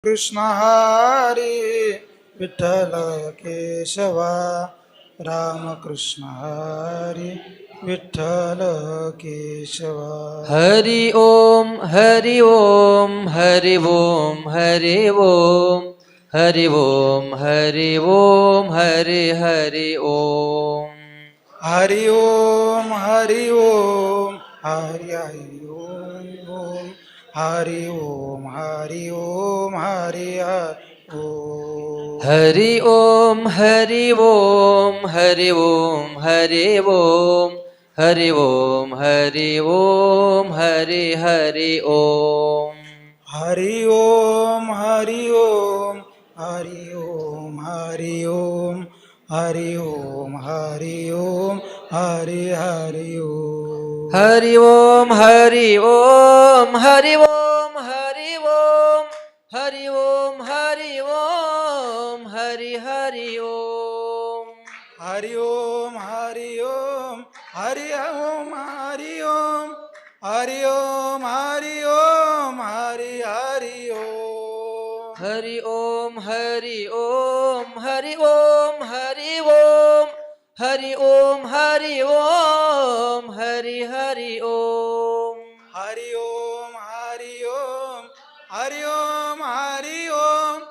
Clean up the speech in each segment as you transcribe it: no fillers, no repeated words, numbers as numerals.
कृष्ण हरी विठ्ठल केशवा रामकृष्ण हरी विठ्ठल केशवा. हरि ओम हरि ओम हरि ओम हरि ओम हरि ओम हरि ओम हरि हरि ओम. हरि ओम हरि ओम हरि हरि ओम ओम हरि ओम हरि ओम हरि हरि ओम. हरि ओम हरि ओम हरि ओम हरि ओम हरि ओम हरि ओम हरि हरि ओम. हरि ओम हरि ओम हरि ओम हरि ओम हरि ओम हरि ओम हरि हरि ओम. हरि ओम हरि ओम हरि ओम हरि ओम हरि ओम हरि ओम हरि हरि ओम. हरि ओम हरि ओम हरि ओम हरि ओम हरि ओम हरि ओम हरि हरि ओम. हरि ओम हरि ओम हरि ओम हरि ओम हरि ओम हरि ओम हरि हरि ओम. हरि ओम हरि ओम हरि ओम हरि ओम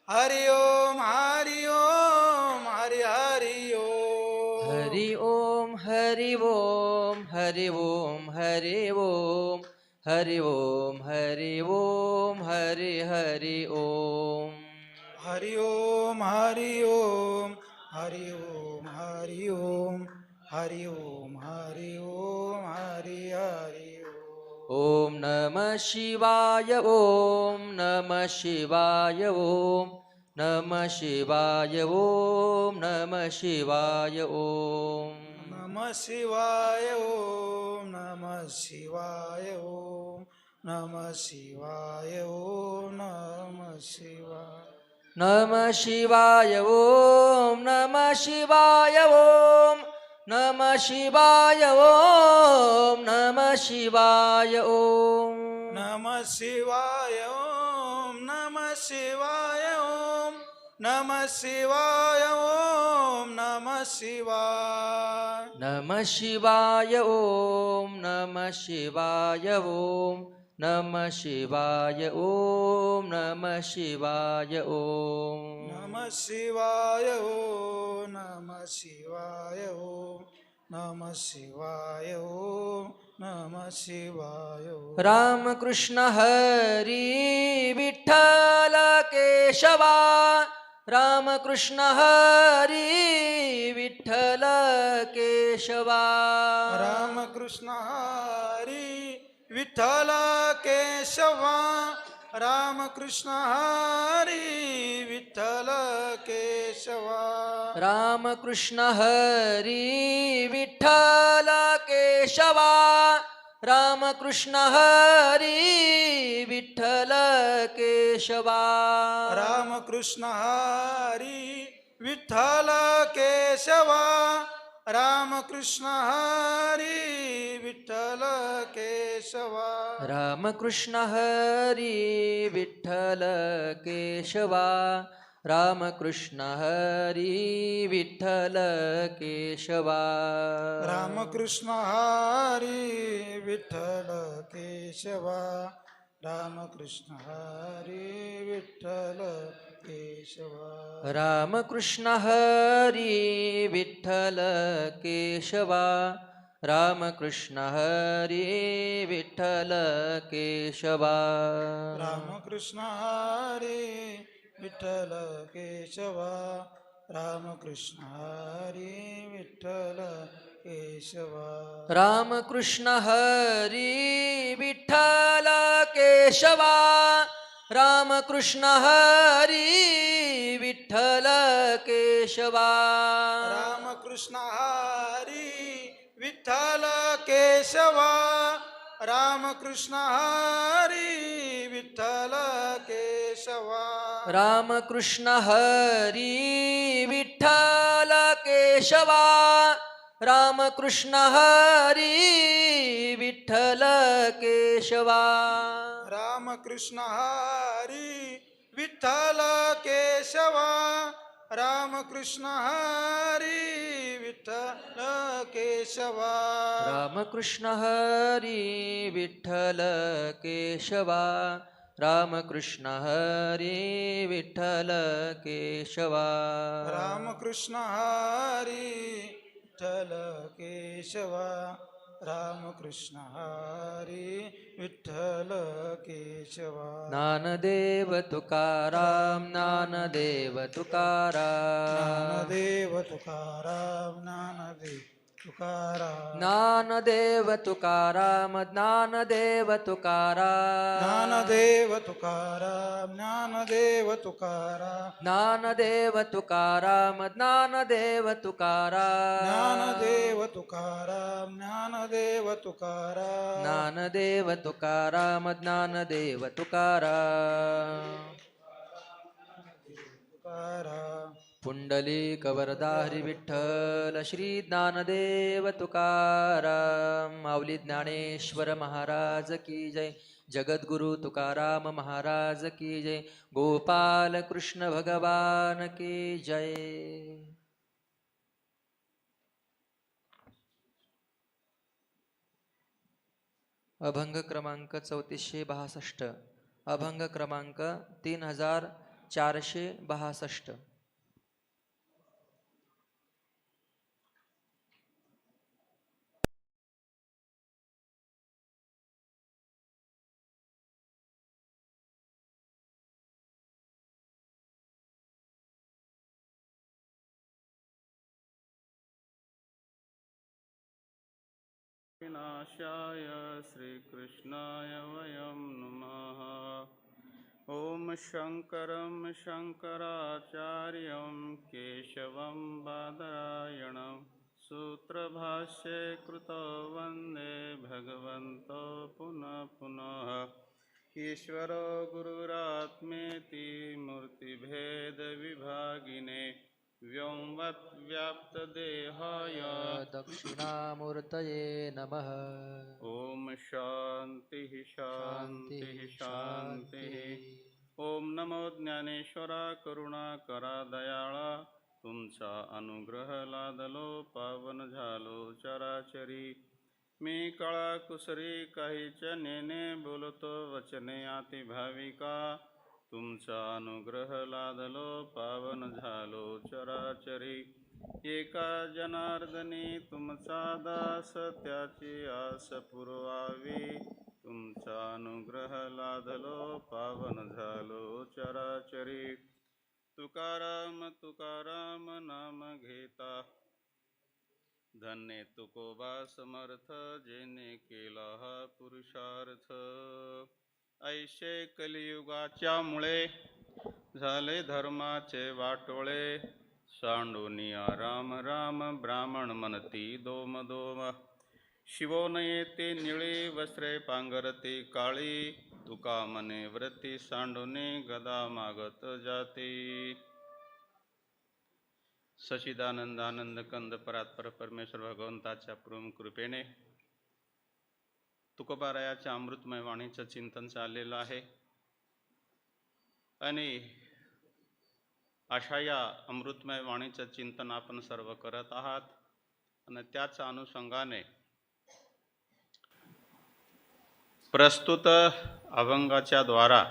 हरि ओम हरि ओम हरि हरि ओम. हरि ओम हरि ओम हरि ओम हरि ओम हरि ओम हरि ओम हरि हरि ओम. हरि ओम हरि ओम हरि ओम हरि ओम हरि ओम हरि ओम हरि हरि ओम. ओम नमः शिवाय ओम नमः शिवाय ओम नमः शिवाय ओम नमः शिवाय ओम. नमः शिवाय ओम नमः शिवाय ओम नमः शिवाय ओम नमः शिवाय. नमः शिवाय ओम नमः शिवाय ओम नमः शिवाय ओम नमः शिवाय ओम. नमः शिवाय ओम नमः शिवाय ओम नमः शिवाय ओम नमः शिवाय. नमः शिवाय ओम नमः शिवाय ओम नमः शिवाय ओम नमः शिवाय ओम. नमः शिवाय ओम नमः शिवाय ओम नमः शिवाय ओम नमः शिवाय ओम. रामकृष्ण हरी विठ्ठल केशवा रामकृष्ण हरी विठ्ठल केशवा. रामकृष्ण हरी विठ्ठल केशवा रामकृष्ण हरी विठ्ठल केशवा. रामकृष्ण हरी विठ्ठल केशवा रामकृष्ण हरी विठ्ठल केशवा. रामकृष्ण हरी विठ्ठल केशवा रामकृष्ण हरी विठ्ठल केशवा. रामकृष्ण हरी विठ्ठल केशवा रामकृष्ण हरी विठ्ठल केशवा. रामकृष्ण हरी विठ्ठल केशवा रामकृष्ण हरी विठ्ठल केशवा. रामकृष्ण हरी विठ्ठल केशवा रामकृष्ण हरी विठ्ठल केशवा. रामकृष्ण हरी विठ्ठल केशवा रामकृष्ण हरी विठ्ठल केशवा. रामकृष्ण हरी विठ्ठल केशवा रामकृष्ण हरी विठ्ठल केशवा. रामकृष्ण हरी विठ्ठल केशवा रामकृष्ण हरी विठ्ठल केशवा. रामकृष्ण हरी विठ्ठल केशवा रामकृष्ण हरी विठ्ठल केशवा. रामकृष्ण हरी विठ्ठल केशवा रामकृष्ण हरी विठ्ठल केशवा रामकृष्ण हरी विठ्ठल केशवा रामकृष्ण हरी विठ्ठल केशवा रामकृष्ण हरी विठ्ठल केशवा रामकृष्ण हरी विठ्ठल केशवा ज्ञानदेव तुकाराम ज्ञानदेव तुकाराम ज्ञानदेव तुकाराम ज्ञानदेव तुकाराम ज्ञानदेव तुकाराम ज्ञानदेव तुकाराम ज्ञानदेव तुकाराम ज्ञानदेव तुकाराम ज्ञानदेव तुकाराम ज्ञानदेव तुकाराम ज्ञानदेव तुकाराम ज्ञानदेव तुकाराम ज्ञानदेव तुकाराम ज्ञानदेव तुकाराम तुकाराम पुंडलिक वरदा हरी विठ्ठल श्री ज्ञानदेव तुकाराम माऊली ज्ञानेश्वर महाराज की जय जगद्गुरु तुकाराम महाराज की जय गोपाल कृष्ण भगवान की जय अभंग क्रमांक 3462 अभंग क्रमांक 3462 विनाशाय श्रीकृष्णाय वयं नमः। ॐ शङ्करं शङ्कराचार्यं केशवं बादरायणं सूत्रभाष्ये कृतो वन्दे भगवन्तो पुनः पुनः। ईश्वरो गुरुरात्मेति मूर्तिभेदविभागिने व्योमवद्व्याप्तदेहाय दक्षिणामूर्तये नमः। ॐ शान्तिः शान्तिः शान्तिः। ॐ नमो ज्ञानेश्वरा करुणाकरा दयाळा तुमचा अनुग्रह लादलो पावन झालो चराचरी। मी कळा कुसरी काहीच नेने बोलतो वचने आति भाविका तुमचा अनुग्रह लादलो पावन झालो चराचरी। एका जनार्दनी तुमचा दास त्याची आस पुरवावी तुमचा अनुग्रह लादलो पावन झालो चराचरी। तुकाराम तुकाराम नाम घेता धन्य तुकोबा समर्थ जेने केला हा पुरुषार्थ। ऐशे कलियुगाच्या मुळे झाले धर्माचे वाटोळे सांडोनिया राम राम ब्राह्मण म्हणती दोम दोम। शिवो नये ते निळे वस्त्रे पांघरते काळी तुका मने व्रती सांडोने गदा मागत जाते। सचिदानंद आनंद कंद परात्पर परमेश्वर भगवंताच्या परम कृपेने तुकोबारायाच्या अमृतमय वाणीचं चिंतन चाललेलं आहे आणि अशा या अमृतमय वाणीचं चिंतन आपण सर्व करत आहात आणि त्याच्या अनुषंगाने प्रस्तुत अभंगाच्या द्वारा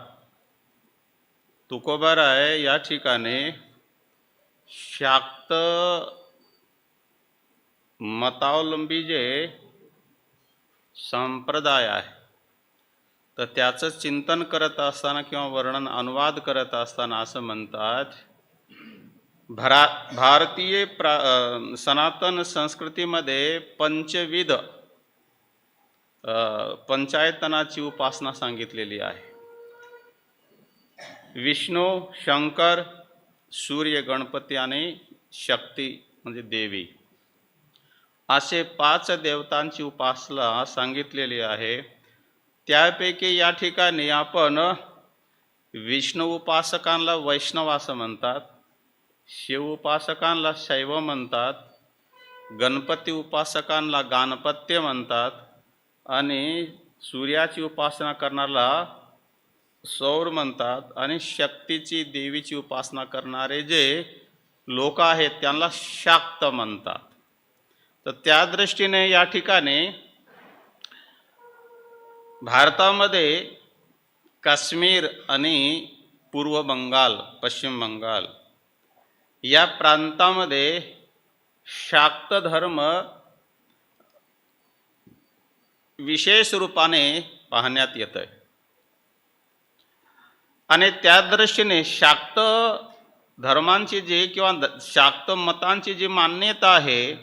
तुकोबाराय या ठिकाणी शाक्त मतावलंबी जे संप्रदाय आहे तर त्याचं चिंतन करत असताना किंवा वर्णन अनुवाद करत असताना असं म्हणतात भारतीय सनातन संस्कृतीमध्ये पंचविध पंचायतनाची उपासना सांगितलेली आहे। विष्णू शंकर सूर्य गणपती आणि शक्ती म्हणजे देवी असे 5 देवतांची उपासना सांगितलेली आहे। त्यापैकी या ठिकाणी आपण विष्णू उपासकांना वैष्णव असं म्हणतात, शिव उपासकांना शैव म्हणतात, गणपती उपासकांना गाणपत्य म्हणतात आणि सूर्याची उपासना करणाऱ्याला सौर म्हणतात आणि शक्तीची देवीची उपासना करणारे जे लोक आहेत त्यांना शाक्त म्हणतात. तर त्या दृष्टीने या ठिकाणी भारतामध्ये काश्मीर आणि पूर्व बंगाल, पश्चिम बंगाल या प्रांतामध्ये शाक्त धर्म विशेष रूपाने पाहण्यात येत आहे. आणि त्या दृष्टीने शाक्त धर्मांची जी किंवा शाक्त मतांची जी मान्यता आहे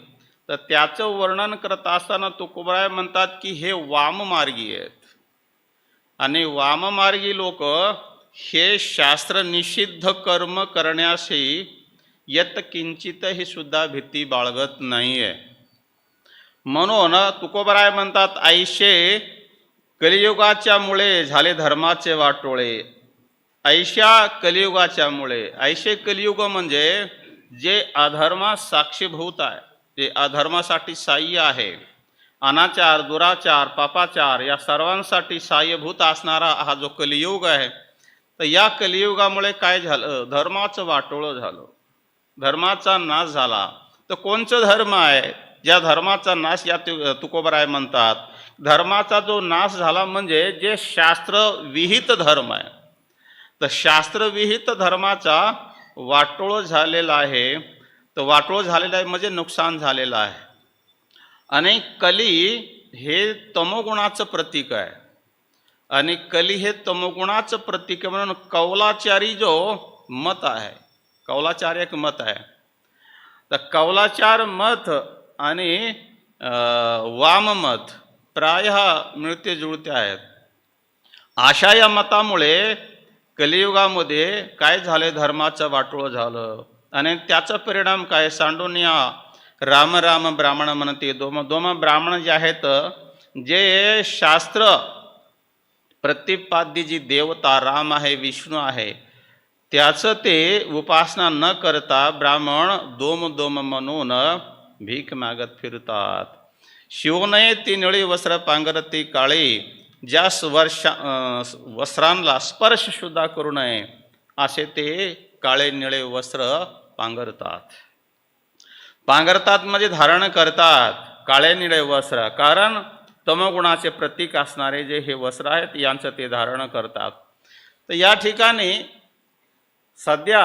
तर त्याचं वर्णन करत असताना तुकोबाराय म्हणतात की हे वाममार्गी आहेत. आणि वाममार्गी लोक हे शास्त्र निषिद्ध कर्म करण्याशी यत किंचितही सुद्धा भीती बाळगत नाही आहे. म्हणून तुकोबाराय म्हणतात ऐशे कलियुगाच्या मुळे झाले धर्माचे वाटोळे. ऐशा कलियुगाच्या मुळे, ऐशे कलियुग म्हणजे जे अधर्मास साक्षीभूत आहे, जे अधर्मासाठी साह्य आहे, अनाचार, दुराचार, पापाचार या सर्वांसाठी साह्यभूत असणारा हा जो कलियुग आहे तर या कलियुगामुळे काय झालं, धर्माचं वाटोळं झालं, धर्माचा नाश झाला. तर कोणचं धर्म आहे ज्या धर्माचा नाश, या तुकोबाराय म्हणतात धर्माचा जो नाश झाला म्हणजे जे शास्त्रविहित धर्म आहे. तर शास्त्रविहित धर्माचा वाटोळ झालेला आहे. तर वाटोळ झालेला आहे म्हणजे नुकसान झालेलं आहे. आणि कली हे तमोगुणाचं प्रतीक आहे. आणि कली हे तमोगुणाचं प्रतीक आहे म्हणून कौलाचारी जो मत आहे, कौलाचार्य एक मत आहे, तर कौलाचार मत आणि वाममत प्रायः मिळते जुळते आहेत. अशा या मतामुळे कलियुगामध्ये काय झाले, धर्माचं वाटोळं झालं. आणि त्याचा परिणाम काय, सांडोनिया राम राम ब्राह्मण म्हणते, दोम ब्राह्मण जे आहेत, जे शास्त्र प्रतिपाद्य जी देवता राम आहे, विष्णू आहे, त्याचं ते उपासना न करता ब्राह्मण दोम म्हणून भीक मागत फिरतात. शिवनये ती निळी वस्त्र पांघरती काळी, ज्या वस्त्रांना स्पर्श सुद्धा करू नये असे ते काळे निळे वस्त्र पांघरतात म्हणजे धारण करतात काळे निळे वस्त्र. कारण तमोगुणाचे प्रतीक असणारे जे हे वस्त्र आहेत यांचं ते धारण करतात. तर या ठिकाणी सध्या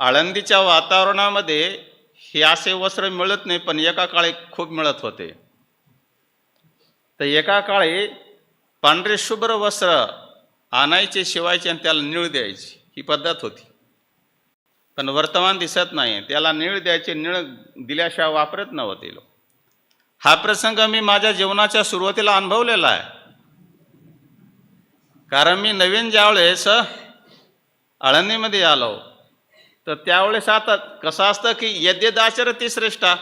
आळंदीच्या वातावरणामध्ये हे असे वस्त्र मिळत नाही, पण एका काळी खूप मिळत होते. तर एका काळी पांढरे शुभ्र वस्त्र आणायचे, शिवायचे आणि त्याला नीळ द्यायची, ही पद्धत होती. पण वर्तमान दिसत नाही. त्याला नीळ द्यायचे, नीळ दिल्याशिवाय वापरत नव्हते लोक. हा प्रसंग मी माझ्या जीवनाच्या सुरुवातीला अनुभवलेला आहे. कारण मी नवीन ज्यावेळेस आळंदीमध्ये आलो तर त्यावेळेस आता कसं असतं की यद्यदाचरती श्रेष्ठा,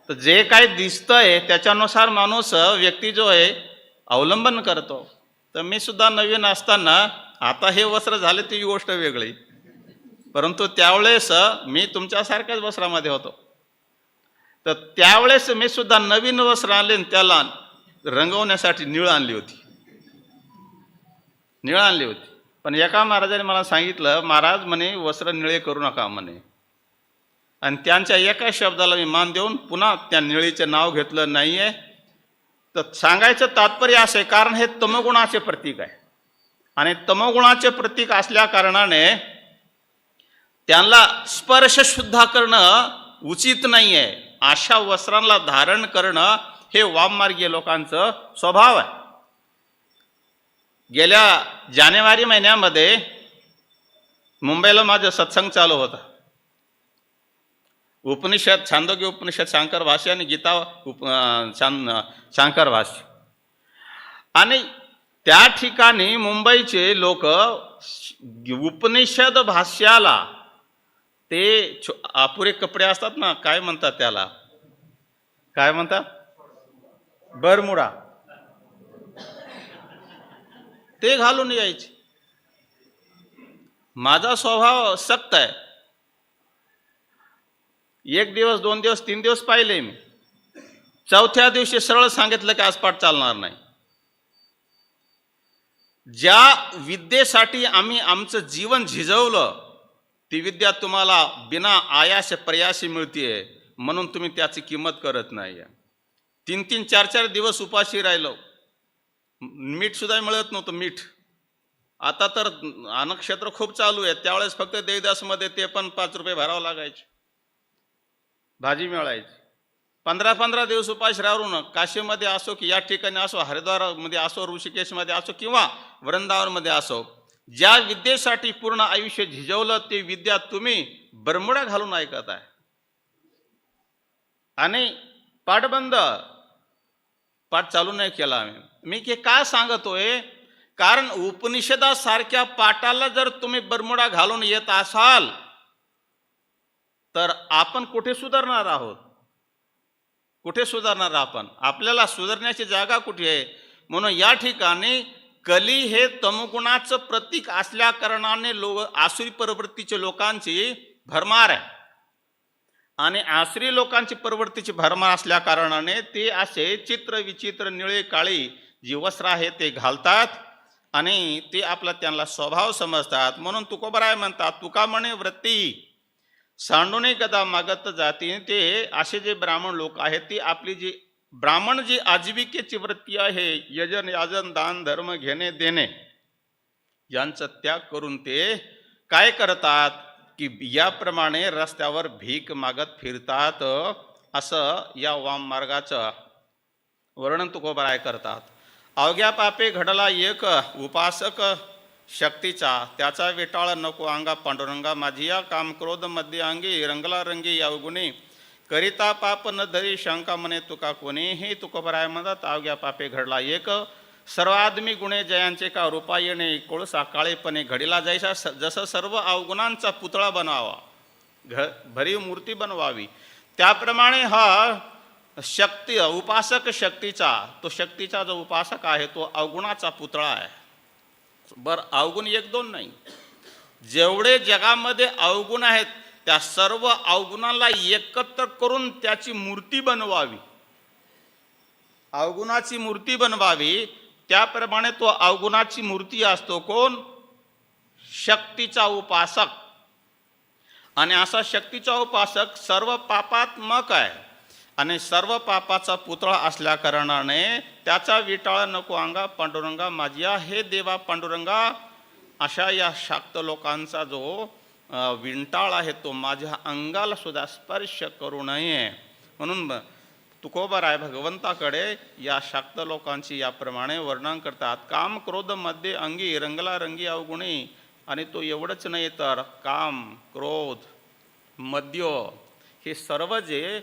तर जे काही दिसतंय त्याच्यानुसार माणूस व्यक्ती जो आहे अवलंबन करतो. तर मी सुद्धा नवीन असताना, आता हे वस्त्र झाले ती गोष्ट वेगळी, परंतु त्यावेळेस मी तुमच्यासारख्याच वस्त्रामध्ये होतो. तर त्यावेळेस मी सुद्धा नवीन वस्त्र आणले, त्याला रंगवण्यासाठी निळ आणली होती. पण एका महाराजाने मला सांगितलं, महाराज म्हणे वस्त्र निळे करू नका म्हणे. आणि त्यांच्या एका शब्दाला मी मान देऊन पुन्हा त्या निळीचे नाव घेतलं नाहीये. तर सांगायचं तात्पर्य असे, कारण हे तमोगुणाचे प्रतीक आहे. आणि तमोगुणाचे प्रतीक असल्या कारणाने त्यांना स्पर्श सुद्धा करणं उचित नाही आहे. अशा वस्त्रांना धारण करणं हे वाममार्गीय लोकांचं स्वभाव आहे. गेल्या जानेवारी महिन्यामध्ये मुंबईला माझा सत्संग चालू होता. उपनिषद, छांदोग्य उपनिषद शांकर भाष्य आणि गीता शांकर भाष्य. आणि त्या ठिकाणी मुंबईचे लोक उपनिषद भाष्याला ते अपुरे कपडे असतात ना, काय म्हणतात त्याला, काय म्हणतात, बरमुडा, ते घालून यायचे. माझा स्वभाव सक्त आहे. एक दिवस, 2 दिवस, 3 दिवस पाहिले मी. चौथ्या दिवशी सरळ सांगितलं की आज पाठ चालणार नाही. ज्या विद्येसाठी आम्ही आमचं जीवन झिजवलं ती विद्या तुम्हाला बिना आयास प्रयासी मिळतीये, म्हणून तुम्ही त्याची किंमत करत नाही. 3-3, 4-4 दिवस उपाशी राहिलो, मीठ सुद्धा मिळत नव्हतं. मीठ आता तर अन्नक्षेत्र खूप चालू आहे, त्यावेळेस फक्त देवदासमध्ये ते पण 5 रुपये भरावं लागायचे, भाजी मिळायची. 15-15 दिवस उपास राहून काशीमध्ये असो की या ठिकाणी असो, हरिद्वारमध्ये असो, ऋषिकेशमध्ये असो किंवा वृंदावनमध्ये असो, ज्या विद्येसाठी पूर्ण आयुष्य झिजवलं ते विद्या तुम्ही बरमुडा घालून ऐकत आहे. आणि पाठ चालू नाही केला आम्ही. मी हे का सांगतोय, कारण उपनिषदासारख्या पाठाला जर तुम्ही बरमुडा घालून येत असाल तर आपण कुठे सुधारणार आहोत? कुठे सुधारणार आपण? आपल्याला सुधारण्याची जागा कुठे आहे? म्हणून या ठिकाणी कली हे तमगुणाचं प्रतीक असल्या कारणाने आसुरी प्रवृत्तीचे लोकांची भरमार आहे. आणि आसरी लोकांची प्रवृत्तीची भरमार असल्या कारणाने ते असे चित्र विचित्र निळे काळी जी वस्त्र आहे ते घालतात आणि ते आपला त्यांना स्वभाव समजतात. म्हणून तुकोबराय म्हणतात, तुका म्हणे वृत्ती सांडूने गदा मागत जाती. ते असे जे ब्राह्मण लोक आहेत ती आपली जी ब्राह्मण जी आजीविकेची वृत्ती आहे, यजन याजन दान धर्म घेणे देणे यांचा त्याग करून ते काय करतात की याप्रमाणे रस्त्यावर भीक मागत फिरतात. असं या वाम मार्गाचं वर्णन तुकोबराय करतात. अवघ्या पापे घडला एक उपासक शक्तीचा, त्याचा विटाळ नको अंगा पांडुरंगा माझी या काम क्रोध मध्ये अंगी रंगला रंगी या गुणी करिता पाप न धरी शंका म्हणे तुका कोणी. हे तुकोबराय म्हणतात, अवघ्या पापे घडला एक, सर्व आदमी गुणे जयांचे का रूपा येणे कोळसा काळेपणे घडीला जैसा. जसं सर्व अवगुणांचा पुतळा बनवावा, भरीव मूर्ती बनवावी, त्याप्रमाणे हा शक्ती उपासक शक्तीचा, तो शक्तीचा जो उपासक आहे तो अवगुणाचा पुतळा आहे. बरं, अवगुण 1-2 नाही, जेवढे जगामध्ये अवगुण आहेत त्या सर्व अवगुणाला एकत्र करून त्याची मूर्ती बनवावी, अवगुणाची मूर्ती बनवावी. त्याप्रमाणे तो अवगुणाची मूर्ती असतो कोण? शक्तीचा उपासक. आणि असा शक्तीचा उपासक सर्व पापात्मक आहे आणि सर्व पापाचा पुतळा असल्या कारणाने त्याचा विटाळ नको अंगा पांडुरंगा माझ्या. हे देवा पांडुरंगा, अशा या शाक्त लोकांचा जो विंटाळ आहे तो माझ्या अंगाला सुद्धा स्पर्श करू नये. म्हणून तुकोबराय भगवंताकडे या शाक्त लोकांची याप्रमाणे वर्णन करतात. काम क्रोध मध्ये अंगी रंगला रंगी अवगुणी. आणि तो एवढंच नाही तर काम क्रोध मद्य हे सर्व जे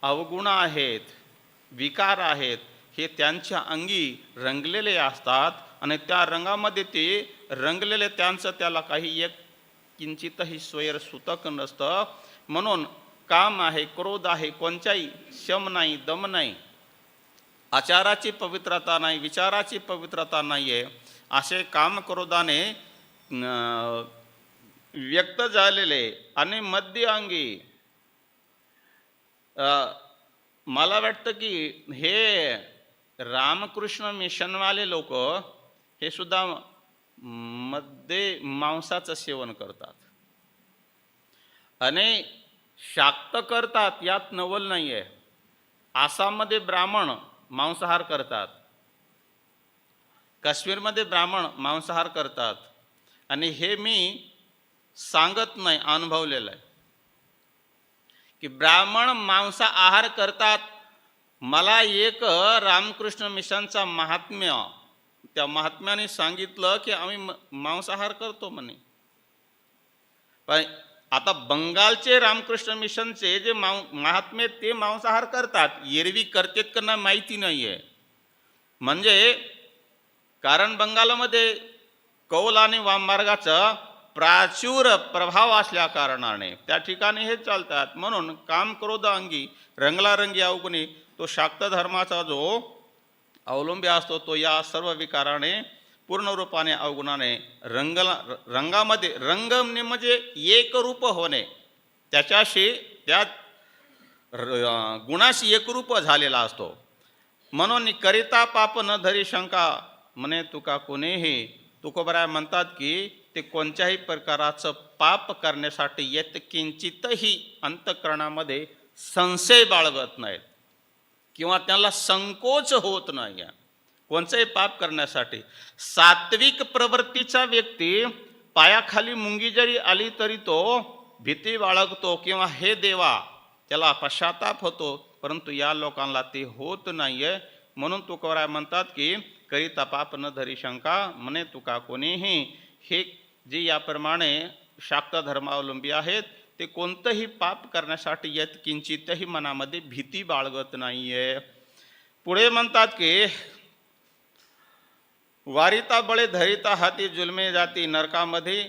अवगुण आहेत, विकार आहेत, हे त्यांच्या अंगी रंगलेले असतात आणि त्या रंगामध्ये ते रंगलेले त्यांचं त्याला काही एक किंचितही स्वैर सुतक नसतं. म्हणून काम आहे, क्रोध आहे, कोणत्याही शम नाही, दम नाही, आचाराची पवित्रता नाही, विचाराची पवित्रता नाही आहे, असे काम क्रोधाने व्यक्त झालेले आणि मध्य अंगी. मला वाटतं की हे रामकृष्ण मिशनवाले लोक हे सुद्धा मध्ये मांसाचं सेवन करतात आणि शाक्त करतात, यात नवल नाही आहे. आसाममध्ये ब्राह्मण मांसाहार करतात, काश्मीरमध्ये ब्राह्मण मांसाहार करतात. आणि हे मी सांगत नाही, अनुभवलेलं आहे की ब्राह्मण मांसा आहार करतात. मला एक रामकृष्ण मिशनचा महात्म्य, त्या महात्म्याने सांगितलं की आम्ही मांसाहार करतो म्हणे. पण आता बंगालचे रामकृष्ण मिशनचे जे महात्मे ते मांसाहार करतात, एरवी करतेत का नाही माहिती नाही आहे. म्हणजे कारण बंगालमध्ये कौल आणि वाममार्गाचा प्राचुर प्रभाव असल्या कारणाने त्या ठिकाणी हे चालतात. म्हणून काम क्रोध अंगी रंगला रंगी अवगुणी, तो शाक्त धर्माचा जो अवलंबी असतो तो या सर्व विकाराने पूर्ण रूपाने अवगुणाने रंगामध्ये, रंग म्हणजे एक रूप होणे, त्याच्याशी त्या गुणाशी एकरूप झालेला असतो. म्हणून करिता पाप न धरी शंका म्हणे तुका कोणीही. तुकोबराय म्हणतात की ते कोणत्याही प्रकाराचं पाप करण्यासाठी येत किंचितही अंतःकरणामध्ये संशय बाळगत नाहीत किंवा त्याला संकोच होत नाही कोणचंही पाप करण्यासाठी. सात्विक प्रवृत्तीचा व्यक्ती पायाखाली मुंगी जरी आली तरी तो भीती बाळगतो किंवा हे देवा त्याला पश्चाताप होतो, परंतु या लोकांना ते होत नाहीये. म्हणून तुकोबराय म्हणतात की करिता पाप न धरी शंका, म्हणे तुका कोणीही. हे जे याप्रमाणे शाक्त धर्मावलंबी आहेत ते कोणतंही पाप करण्यासाठी येत किंचितही मनामध्ये भीती बाळगत नाहीये. पुढे म्हणतात की वारिता बळे धरिता हाती जुलमे जाती नरकामध्ये.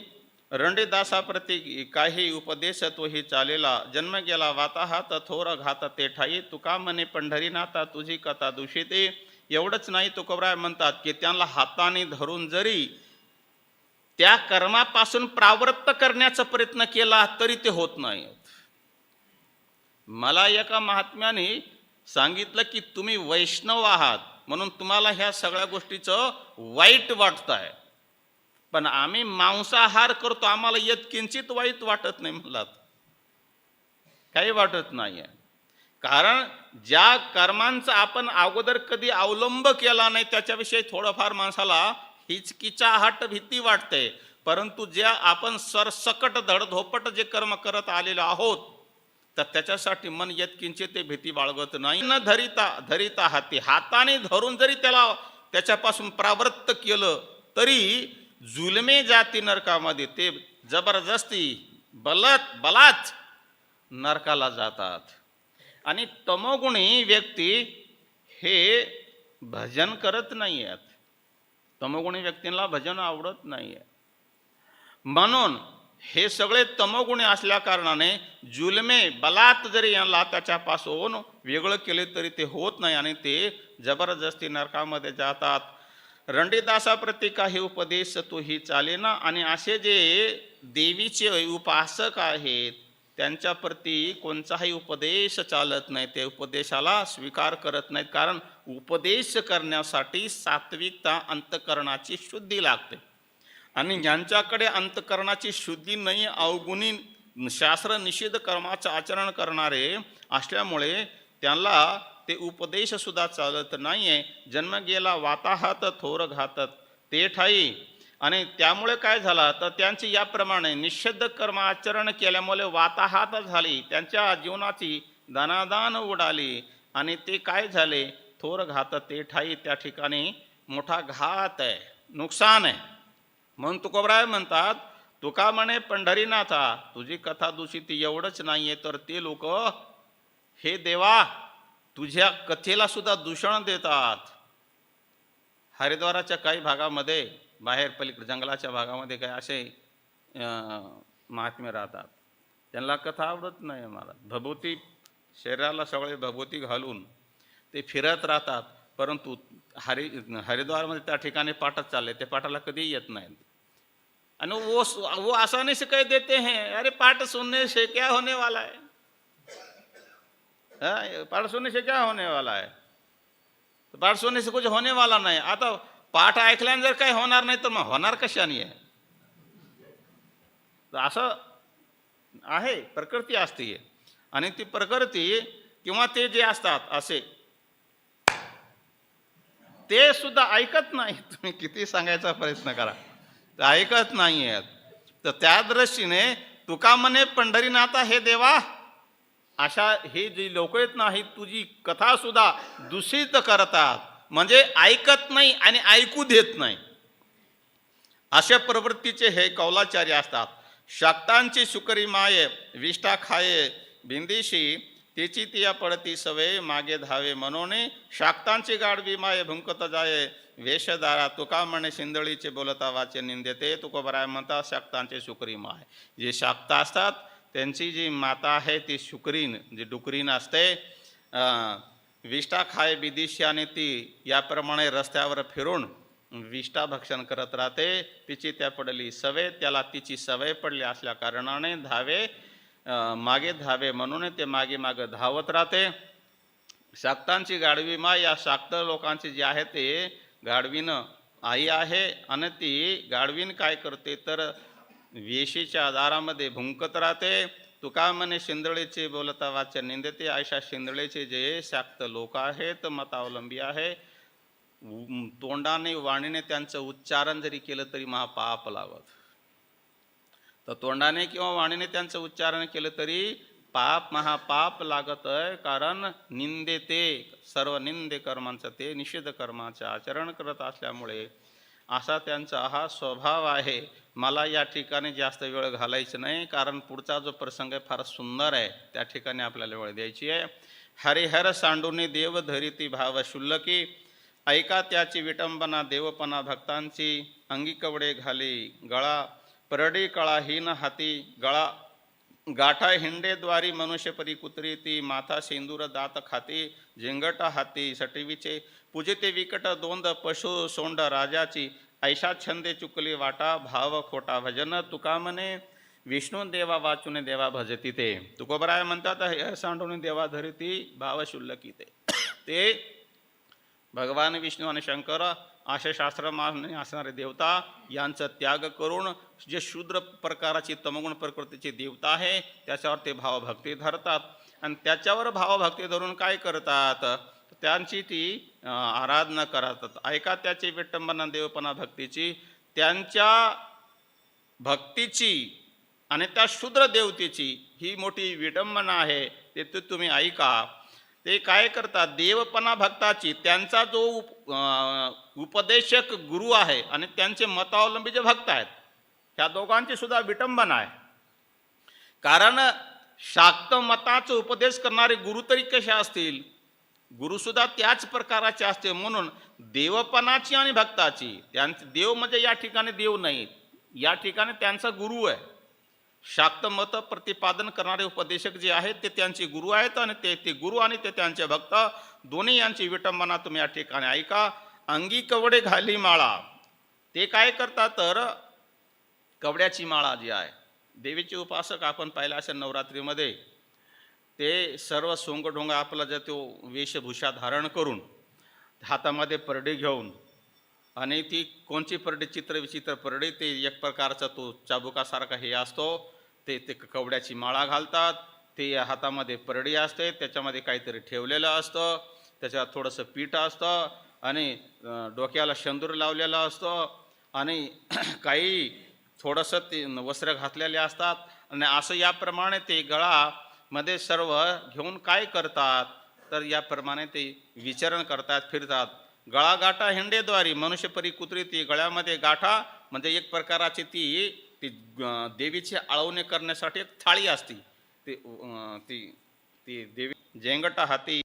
रंडीदासाप्रती काही उपदेश तोही चालेला. जन्म गेला वाता हात थोर घात ते ठाई. तुका म्हणे पंढरीनाथा तुझी कथा दूषिते. एवढंच नाही, तुकोबराय म्हणतात की त्यांना हाताने धरून जरी त्या कर्मापासून प्रावृत्त करण्याचा प्रयत्न केला तरी ते होत नाही. मला एका महात्म्याने सांगितलं की तुम्ही वैष्णव आहात म्हणून तुम्हाला ह्या सगळ्या गोष्टीचं वाईट वाटत आहे, पण आम्ही मांसाहार करतो आम्हाला येत किंचित वाईट वाटत नाही. म्हणलात काही वाटत नाहीये, कारण ज्या कर्मांचा आपण अगोदर कधी अवलंब केला नाही त्याच्याविषयी थोडंफार माणसाला हिचकिचाहट भीती वाटते, परंतु ज्या आपण सरसकट धडधोपट जे कर्म करत आलेलो आहोत तर त्याच्यासाठी मन येत किंचित ते भीती बाळगत नाही. न धरिता हाती, हाताने धरून जरी त्याच्यापासून प्रावृत्त केलं तरी जुलमे जाती नरकामध्ये. ते जबरदस्ती बलाच नरकाला जातात. आणि तमोगुणी व्यक्ती हे भजन करत नाही आहेत. तमोगुणी व्यक्तींना भजन आवडत नाही आहे, म्हणून हे सगळे तमोगुणी असल्या कारणाने जुलमे बलात् जरी यांना त्याच्यापासून वेगळं केले तरी ते होत नाही आणि ते जबरदस्ती नरकामध्ये जातात. रंडीदासाप्रती काही उपदेश तोही चालेना. आणि असे जे देवीचे उपासक आहेत त्यांच्याप्रती कोणताही उपदेश चालत नाही, ते उपदेशाला स्वीकार करत नाहीत, कारण उपदेश करण्यासाठी सात्विकता अंतःकरणाची शुद्धी लागते. आणि ज्यांच्याकडे अंतःकरणाची शुद्धी नाही, अवगुणी शास्त्र निषेध कर्माचं आचरण करणारे असल्यामुळे त्यांना ते उपदेश सुद्धा चालत नाहीये. जन्म गेला वाताहात थोर घातत ते ठाई. आणि त्यामुळे काय झालं तर त्यांची याप्रमाणे निषेध कर्म आचरण केल्यामुळे वाताहात झाली, त्यांच्या जीवनाची दानादान उडाली आणि ते काय झाले थोर घात ते ठाई. त्या ठिकाणी मोठा घात आहे, नुकसान आहे. म्हणून तुकोबराय म्हणतात तुका म्हणे पंढरीनाथा तुझी कथा दूषित. एवढंच नाहीये तर ते लोक हे देवा तुझ्या कथेला सुद्धा दूषण देतात. हरिद्वाराच्या काही भागामध्ये बाहेर पलीकडे जंगलाच्या भागामध्ये काही असे महात्मे राहतात, त्यांना कथा आवडत नाही. मला भभूती शरीराला सगळे भभूती घालून ते फिरत राहतात, परंतु हरिद्वारमध्ये त्या ठिकाणी पाठच चालले, ते पाठाला कधी येत नाहीत. आणि वो आसानी से कह देते हैं अरे पाठ सुनने से क्या होने वाला है, पाठ सुनने से क्या होने वाला है. पाठ सुनने से कुछ होने वाला नाही. आता पाठ ऐकल्याने जर काही होणार नाही तर मग होणार कशाने आहे. असं आहे, प्रकृती असते. आणि ती प्रकृती किंवा ते जे असतात असे ते सुद्धा ऐकत नाही. तुम्ही किती सांगायचा प्रयत्न करा ते ऐकत नाही आहेत. तर त्या दृष्टीने तुका म्हणे पंढरीनाथा हे देवा अशा हे जी लोक आहेत ना ही तुझी कथा सुद्धा दूषित करतात, म्हणजे ऐकत नाही आणि ऐकू देत नाही. अशा प्रवृत्तीचे हे कौलाचार्य असतात. शाक्तांची शुकरी माये विष्ठा खाये बिंदिशी तिची तिया पडती सवे मागे धावे म्हणून. शाक्तांची गाडवी माये भुंकत जाये वेशधारा. तुका म्हणे शिंदळीचे बोलता वाचे निंदेते. तुकोबराय म्हणतात शाक्तांचे शुकरी माय, जे शाक्ता असतात त्यांची जी माता आहे ती शुकरीन जी डुकरीन असते. विष्ठा खाय बिदिशी आणि ती याप्रमाणे रस्त्यावर फिरून विष्ठा भक्षण करत राहते. तिची त्या पडली सवय, त्याला तिची सवय पडली असल्या कारणाने धावे मागे धावे म्हणून ते मागे मागे धावत राहते. शाक्तांची गाढवी माय, या शाक्त लोकांची जी आहे ते गाढवीनं आई आहे आणि ती गाढवीन काय करते तर वेशीच्या दारामध्ये भुंकत राहते. तुका म्हणे शिंदळेचे बोलता वाच्या निंदते. अशा शिंदळेचे जे शाक्त लोक आहेत मतावलंबी आहे, तोंडाने वाणीने त्यांचं उच्चारण जरी केलं तरी महापाप लागत. तर तोंडाने किंवा वाणीने त्यांचं उच्चारण केलं तरी महापाप लागत आहे. कारण निंदे ते सर्व निंदे कर्मांचं ते निषेध कर्माचे आचरण करत असल्यामुळे असा त्यांचा हा स्वभाव आहे. मला या ठिकाणी जास्त वेळ घालायचं नाही, कारण पुढचा जो प्रसंग आहे फार सुंदर आहे, त्या ठिकाणी आपल्याला वेळ द्यायची आहे. हरिहर सांडूने देव धरिती भाव शुल्लकी, ऐका त्याची विटंबना देवपणा भक्तांची. अंगी कवडे घाली गळा, परडी कळाहीन हाती गळा, गाठा हिंडेद्वारी मनुष्यपरी कुत्री ती. माथा शेंदूर दात खाती, झिंगट हाती सटवीचे. पूजिते विकट दोंद पशु सोंड राजाची, ऐशा छंदे चुकली वाटा भाव खोटा भजन. तुका म्हणे विष्णू देवा वाचून देवा भजती ते. तुकोबराय म्हणतात हे सांडून देवा धरिती भाव शुल्लकी ते. ते भगवान विष्णू आणि शंकर अशा शास्त्रमाने असणारे देवता यांचा त्याग करून जे शूद्र प्रकाराची तमगुण प्रकृतीची देवता आहे त्याच्यावर ते भावभक्ती धरतात. आणि त्याच्यावर भावभक्ती धरून काय करतात, त्यांची ती आराधना करतात. ऐका त्याची विटंबना देवपणा भक्तीची. त्यांच्या भक्तीची आणि त्या शूद्र देवतेची ही मोठी विडंबना आहे, ते तुम्ही ऐका. ते काय करतात, देवपणा भक्ताची त्यांचा जो उपदेशक गुरु आहे आणि त्यांचे मतावलंबी जे भक्त आहेत, ह्या दोघांची सुद्धा विटंबना आहे. कारण शाक्त मताचा उपदेश करणारे गुरु तरी कसे असतील, गुरुसुद्धा त्याच प्रकाराचे असते. म्हणून देवपणाची आणि भक्ताची, त्यांचे देव म्हणजे या ठिकाणी देव नाहीत, या ठिकाणी त्यांचा गुरु आहे. शाक्त मत प्रतिपादन करणारे उपदेशक जे आहेत ते त्यांचे गुरु आहेत आणि ते गुरु आणि ते त्यांचे भक्त दोन्ही यांची विटंबना तुम्ही या ठिकाणी ऐका. अंगी कवडे घाली माळा, ते काय करतात तर कवड्याची माळा जी आहे, देवीचे उपासक आपण पाहिलं असेल नवरात्रीमध्ये, ते सर्व सोंगढोंगा आपला जर तो वेशभूषा धारण करून हातामध्ये परडी घेऊन, आणि ती कोणची परडी, चित्रविचित्र परडी, ते एक प्रकारचा तो चाबुकासारखा हे असतो, ते कवड्याची माळा घालतात. ते हातामध्ये परडी असते, त्याच्यामध्ये काहीतरी ठेवलेलं असतं, त्याच्यात थोडंसं पीठ असतं आणि डोक्याला शेंदूर लावलेलं असतं आणि काही थोडंसं ते वस्त्र घातलेले असतात. आणि असं याप्रमाणे ते गळामध्ये सर्व घेऊन काय करतात तर याप्रमाणे ते विचरण करतात, फिरतात. गळा गाठा हिंडेद्वारी मनुष्यपरी कुत्री ती. गळ्यामध्ये गाठा म्हणजे एक प्रकाराची ती देवीची आळवणे करण्यासाठी एक थाळी असती, ती देवी. जेंगटा हाती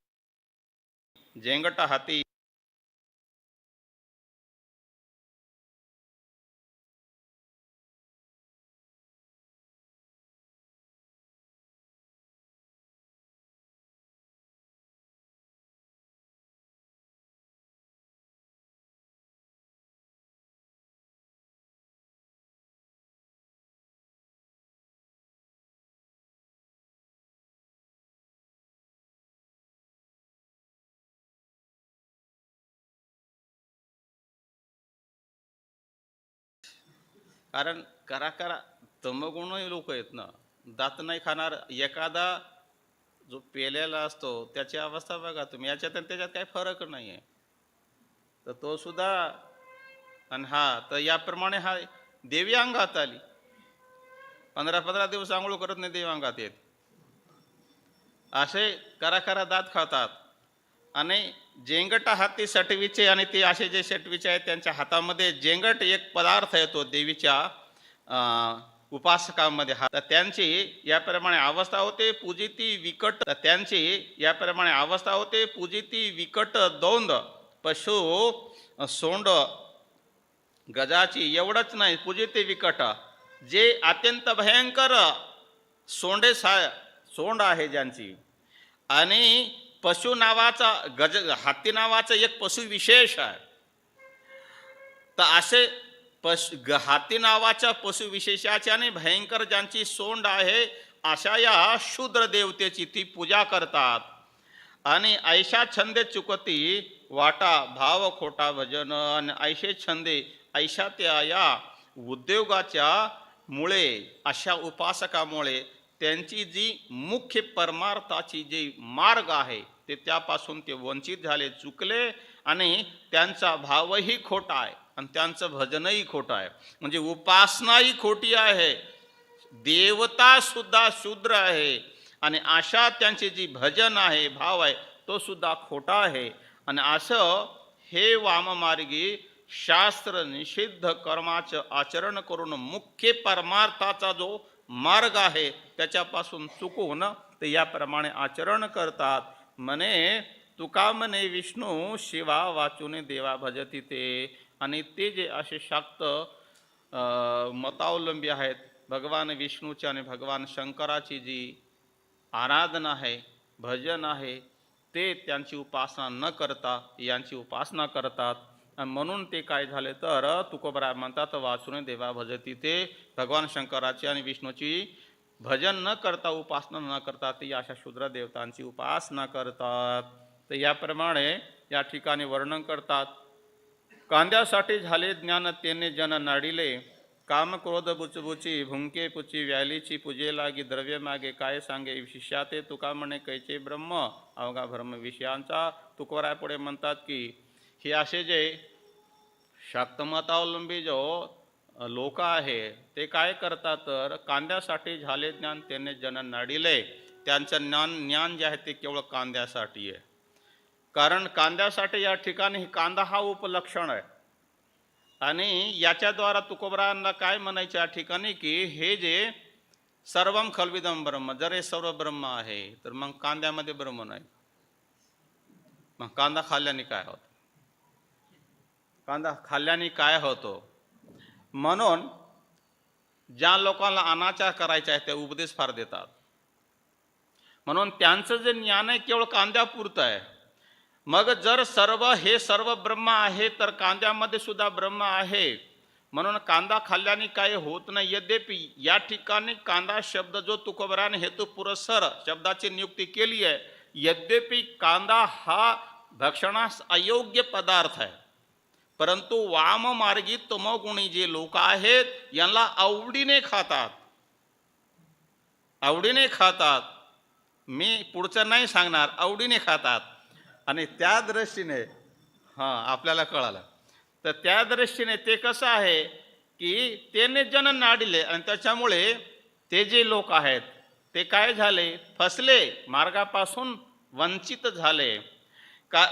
कारण करा तमगुण लोक आहेत ना, दात नाही खाणार. एखादा जो पेलेला असतो त्याची अवस्था बघा तुम्ही, याच्यात आणि त्याच्यात काही फरक नाही आहे. तर तो सुद्धा आणि तर याप्रमाणे देवी अंगात आली. 15 दिवस आंघोळ करत नाही, देवी अंगात येत. असे करा दात खातात. आणि जेंगट हाती सटवीचे, आणि ते असे जे सटवीचे आहेत त्यांच्या हातामध्ये जेंगट एक पदार्थ येतो देवीच्या उपासकांमध्ये. तर त्यांची याप्रमाणे अवस्था होते. पूजिती विकट, तर त्यांची याप्रमाणे अवस्था होते. पूजिती विकट दौंद पशु सोंड गजाची. एवढंच नाही, पूजिती विकट जे अत्यंत भयंकर सोंड आहे ज्यांची, आणि पशु नावाचा हत्ती नावाचं एक पशु विशेष आहे. तर असे हत्ती नावाच्या पशु विशेषाची आणि भयंकर ज्यांची सोंड आहे, अशा या शूद्र देवतेची ती पूजा करतात. आणि ऐशा छंदे चुकती वाटा भाव खोटा भजन आणि ऐशे छंदे ऐशा त्या या उद्योगाच्या मुळे अशा उपासकामुळे त्यांची जी मुख्य परमार्थाची जी मार्ग आहे ते त्यापासून ते वंचित झाले, चुकले आणि त्यांचा भावही खोटा आहे आणि त्यांचं भजनही खोटं आहे. म्हणजे उपासनाही खोटी आहे, देवता सुद्धा शूद्र आहे आणि अशा त्यांचे जी भजन आहे, भाव आहे, तो सुद्धा खोटा आहे. आणि असं हे वाममार्गी शास्त्र निषिद्ध कर्माचं आचरण करून मुख्य परमार्थाचा जो मार्ग आहे त्याच्यापासून चुकून ते याप्रमाणे आचरण करतात. म्हणे तुका म्हणे विष्णू शिवा वाचून देवा भजती ते. आणि ते जे असे शाक्त मतावलंबी आहेत, भगवान विष्णूची आणि भगवान शंकराची जी आराधना आहे, भजन आहे, ते त्यांची उपासना न करता यांची उपासना करतात. आणि म्हणून ते काय झाले तर तुकोबराय म्हणतात वाचून देवा भजती ते. भगवान शंकराची आणि विष्णूची भजन न करता, उपासना न करता ते अशा शूद्र देवतांची उपासना करतात. तर याप्रमाणे या ठिकाणी वर्णन करतात. कांद्यासाठी झाले ज्ञान तेने जन नाडिले, काम क्रोध बुचबुची भुंके पुची व्यालीची पूजे लागी द्रव्य मागे काय सांगे शिष्याते तुका म्हणे कैचे ब्रह्म अवघा भ्रम विषयांचा. तुकोबराय पुढे म्हणतात की हे असे जे शाक्तमतावलंबी जो लोक आहे ते काय करतात तर कांद्यासाठी झाले ज्ञान त्याने जन नाडिले. त्यांचं ज्ञान जे आहे ते केवळ कांद्यासाठी आहे. कारण कांद्यासाठी या ठिकाणी कांदा हा उपलक्षण आहे. आणि याच्याद्वारा तुकोबरायांना काय म्हणायचे या ठिकाणी की हे जे सर्वम खलविदम ब्रह्म, जर हे सर्व ब्रह्म आहे तर मग कांद्यामध्ये ब्रह्म नाही, मग कांदा खाल्ल्याने काय होतं, कांदा खाल्ल्याने काय होतो. म्हणून ज्या लोकांना अनाचार करायचा आहे ते उपदेश फार देतात. म्हणून त्यांचं जे ज्ञान आहे केवळ कांद्यापुरतं आहे. मग जर हे सर्व ब्रह्म आहे तर कांद्यामध्ये सुद्धा ब्रह्म आहे. म्हणून कांदा खाल्ल्याने काही होत नाही. यद्यपि या ठिकाणी कांदा शब्द जो तुकोबराने हेतू पुरस्सर शब्दाची नियुक्ती केली आहे, यद्यपि कांदा हा भक्षणास अयोग्य पदार्थ आहे, परंतु वाममार्गी तमोगुणी जे लोक आहेत यांना आवडीने खातात, आवडीने खातात. मी पुढचं नाही सांगणार, आवडीने खातात. आणि त्या दृष्टीने आपल्याला कळालं तर त्या दृष्टीने ते कसं आहे की त्याने जन नाडिले आणि त्याच्यामुळे ते जे लोक आहेत ते काय झाले, फसले, मार्गापासून वंचित झाले. का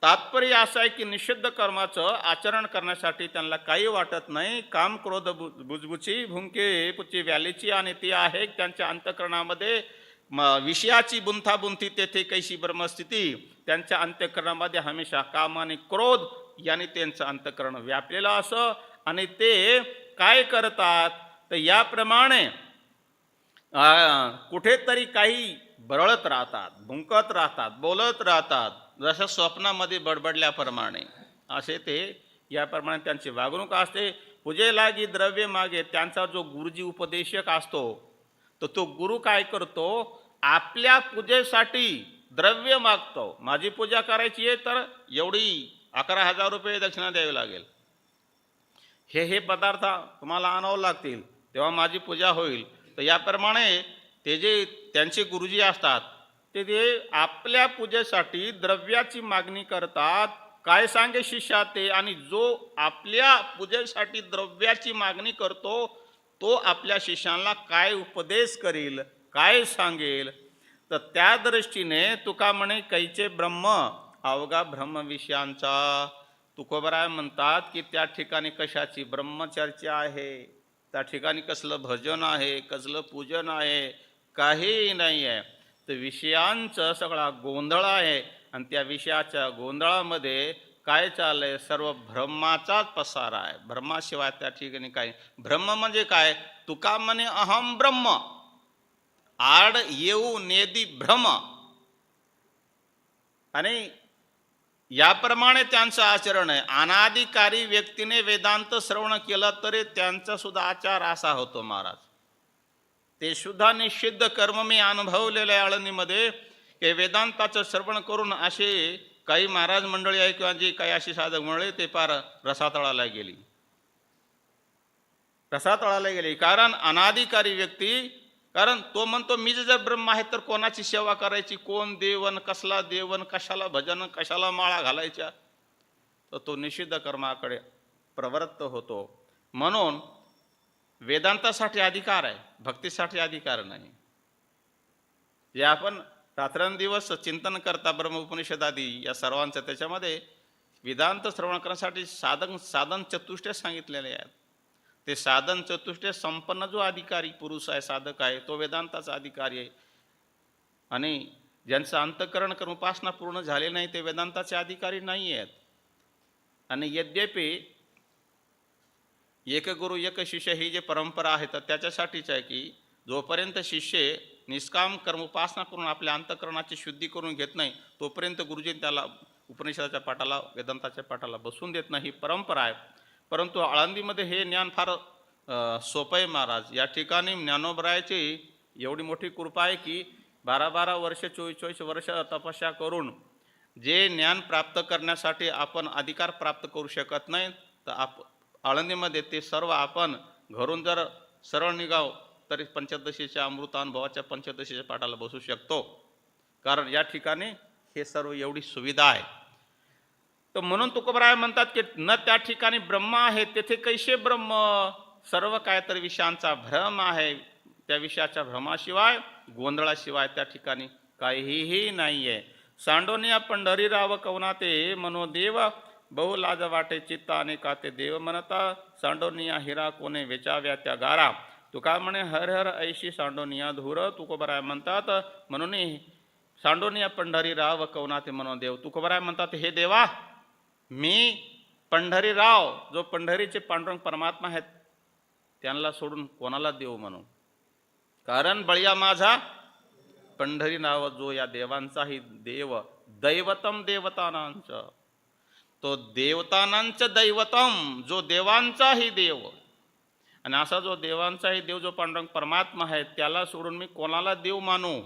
तात्पर्य असं आहे की निषिद्ध कर्माचं आचरण करण्यासाठी त्यांना काही वाटत नाही. काम क्रोध बुजबुची भुंके पुची व्यालीची आणि ती आहे त्यांच्या अंतःकरणामध्ये विषयाची बुंथाबुंथी, तेथे कैशी ब्रह्मस्थिती. त्यांच्या अंतःकरणामध्ये हमेशा काम आणि क्रोध यांनी त्यांचं अंतःकरण व्यापलेलं असं. आणि ते काय करतात तर याप्रमाणे कुठेतरी काही बरळत राहतात, भुंकत राहतात, बोलत राहतात, जसं स्वप्नामध्ये बडबडल्याप्रमाणे असे ते याप्रमाणे त्यांची वागणूक असते. पूजे लागी द्रव्य मागे त्यांचा जो गुरुजी उपदेशक असतो तर तो गुरु काय करतो, आपल्या पूजेसाठी द्रव्य मागतो. माझी पूजा करायची आहे तर एवढी 11,000 रुपये दक्षिणा द्यावी लागेल, हे पदार्थ तुम्हाला आणावं लागतील तेव्हा माझी पूजा होईल. तर याप्रमाणे ते जे त्यांचे गुरुजी असतात ते आपल्या पूजेसाठी द्रव्याची मागणी करतात. काय सांगे शिष्या ते. आणि जो आपल्या पूजेसाठी द्रव्याची मागणी करतो तो आपल्या शिष्यांना काय उपदेश करील, काय सांगेल. तर त्या दृष्टीने तुका म्हणे कैचे ब्रह्म अवघा ब्रह्मविषयांचा. तुकोबराय म्हणतात की त्या ठिकाणी कशाची ब्रह्मचर्चा आहे, त्या ठिकाणी कसलं भजन आहे, कसलं पूजन आहे, काहीही नाही आहे. तर विषयांचं सगळा गोंधळ आहे. आणि त्या विषयाच्या गोंधळामध्ये काय चाललंय, सर्व ब्रह्माचाच पसारा आहे. ब्रह्माशिवाय त्या ठिकाणी काय. ब्रह्म म्हणजे काय, तुका म्हणे अहम ब्रह्म, आड येऊ नेदी भ्रम. आणि याप्रमाणे त्यांचं आचरण आहे. अनाधिकारी व्यक्तीने वेदांत श्रवण केलं तरी त्यांचा सुद्धा आचार असा होतो महाराज. ते सुद्धा निषिद्ध कर्म मी अनुभवलेलं आहे आळंदीमध्ये. की वेदांताचं श्रवण करून असे काही महाराज मंडळी आहे किंवा जी काही अशी साधक मंडळी ते पार रसातळाला गेली. रसातळाला गेली कारण अनाधिकारी व्यक्ती, कारण तो म्हणतो मीच जर ब्रह्म आहे तर कोणाची सेवा करायची, कोण देवन, कसला देवन, कशाला भजन, कशाला माळा घालायच्या, तर तो निषिद्ध कर्माकडे प्रवृत्त होतो. म्हणून वेदांतासाठी अधिकार आहे, भक्तीसाठी अधिकार नाही. जे आपण रात्रंदिवस चिंतन करता ब्रह्मोपनिषदादी या सर्वांचं, त्याच्यामध्ये वेदांत श्रवण करण्यासाठी साधन चतुष्टय सांगितलेले आहेत. ते साधन चतुष्टय संपन्न जो अधिकारी पुरुष आहे, साधक आहे, तो वेदांताचा अधिकारी आहे. आणि ज्यांचं अंतःकरण करून उपासना पूर्ण झाली नाही ते वेदांताचे अधिकारी नाही आहेत. आणि यद्यपि एक गुरु एक शिष्य ही जी परंपरा आहे तर त्याच्यासाठीच आहे की जोपर्यंत शिष्य निष्काम कर्म उपासना करून आपल्या अंतःकरणाची शुद्धी करून घेत नाही तोपर्यंत गुरुजी त्याला उपनिषदाच्या पाठाला, वेदांताच्या पाठाला बसून देत नाही, ही परंपरा आहे. परंतु आळंदीमध्ये हे ज्ञान फार सोपं आहे महाराज. या ठिकाणी ज्ञानोबरायाची एवढी मोठी कृपा आहे की 12-12 वर्ष 24-24 वर्ष तपस्या करून जे ज्ञान प्राप्त करण्यासाठी आपण अधिकार प्राप्त करू शकत नाही, तर आळंदीमध्ये ते सर्व आपण घरून जर सरळ निघाव तरी पंचदशीच्या अमृतानुभवाच्या पंचदशीच्या पाठाला बसू शकतो. कारण या ठिकाणी हे सर्व एवढी सुविधा आहे. तर म्हणून तुकोबराय म्हणतात की न त्या ठिकाणी ब्रह्म आहे तेथे कैसे ब्रह्म, सर्व काय तर विषयांचा भ्रम आहे. त्या विषयाच्या भ्रमाशिवाय, गोंधळाशिवाय त्या ठिकाणी काहीही नाही आहे. सांडोनिया पंढरीराव कवनाते मनोदेव, बहु लाज वाटे चित्ता अनेकाते देव म्हणता. सांडोनिया हिरा कोणे वेचाव्या त्या गारा, तुका म्हणे हर हर ऐशी सांडोनिया धूर. तुकोबराय म्हणतात म्हणून सांडोनिया पंढरीराव कवनाते मनोदेव. तुकोबराय म्हणतात हे देवा, मी पंढरीराव, जो पंढरीचे पांडुरंग परमात्मा आहेत, त्यांना सोडून कोणाला देव म्हणू. कारण बळीया माझा पंढरी नाव जो या देवांचाही देव, दैवतम देवतानांच, तो देवतानांच दैवतम, जो देवांचाही देव. आणि असा जो देवांचाही देव जो पांडुरंग परमात्मा आहे त्याला सोडून मी कोणाला देव मानू.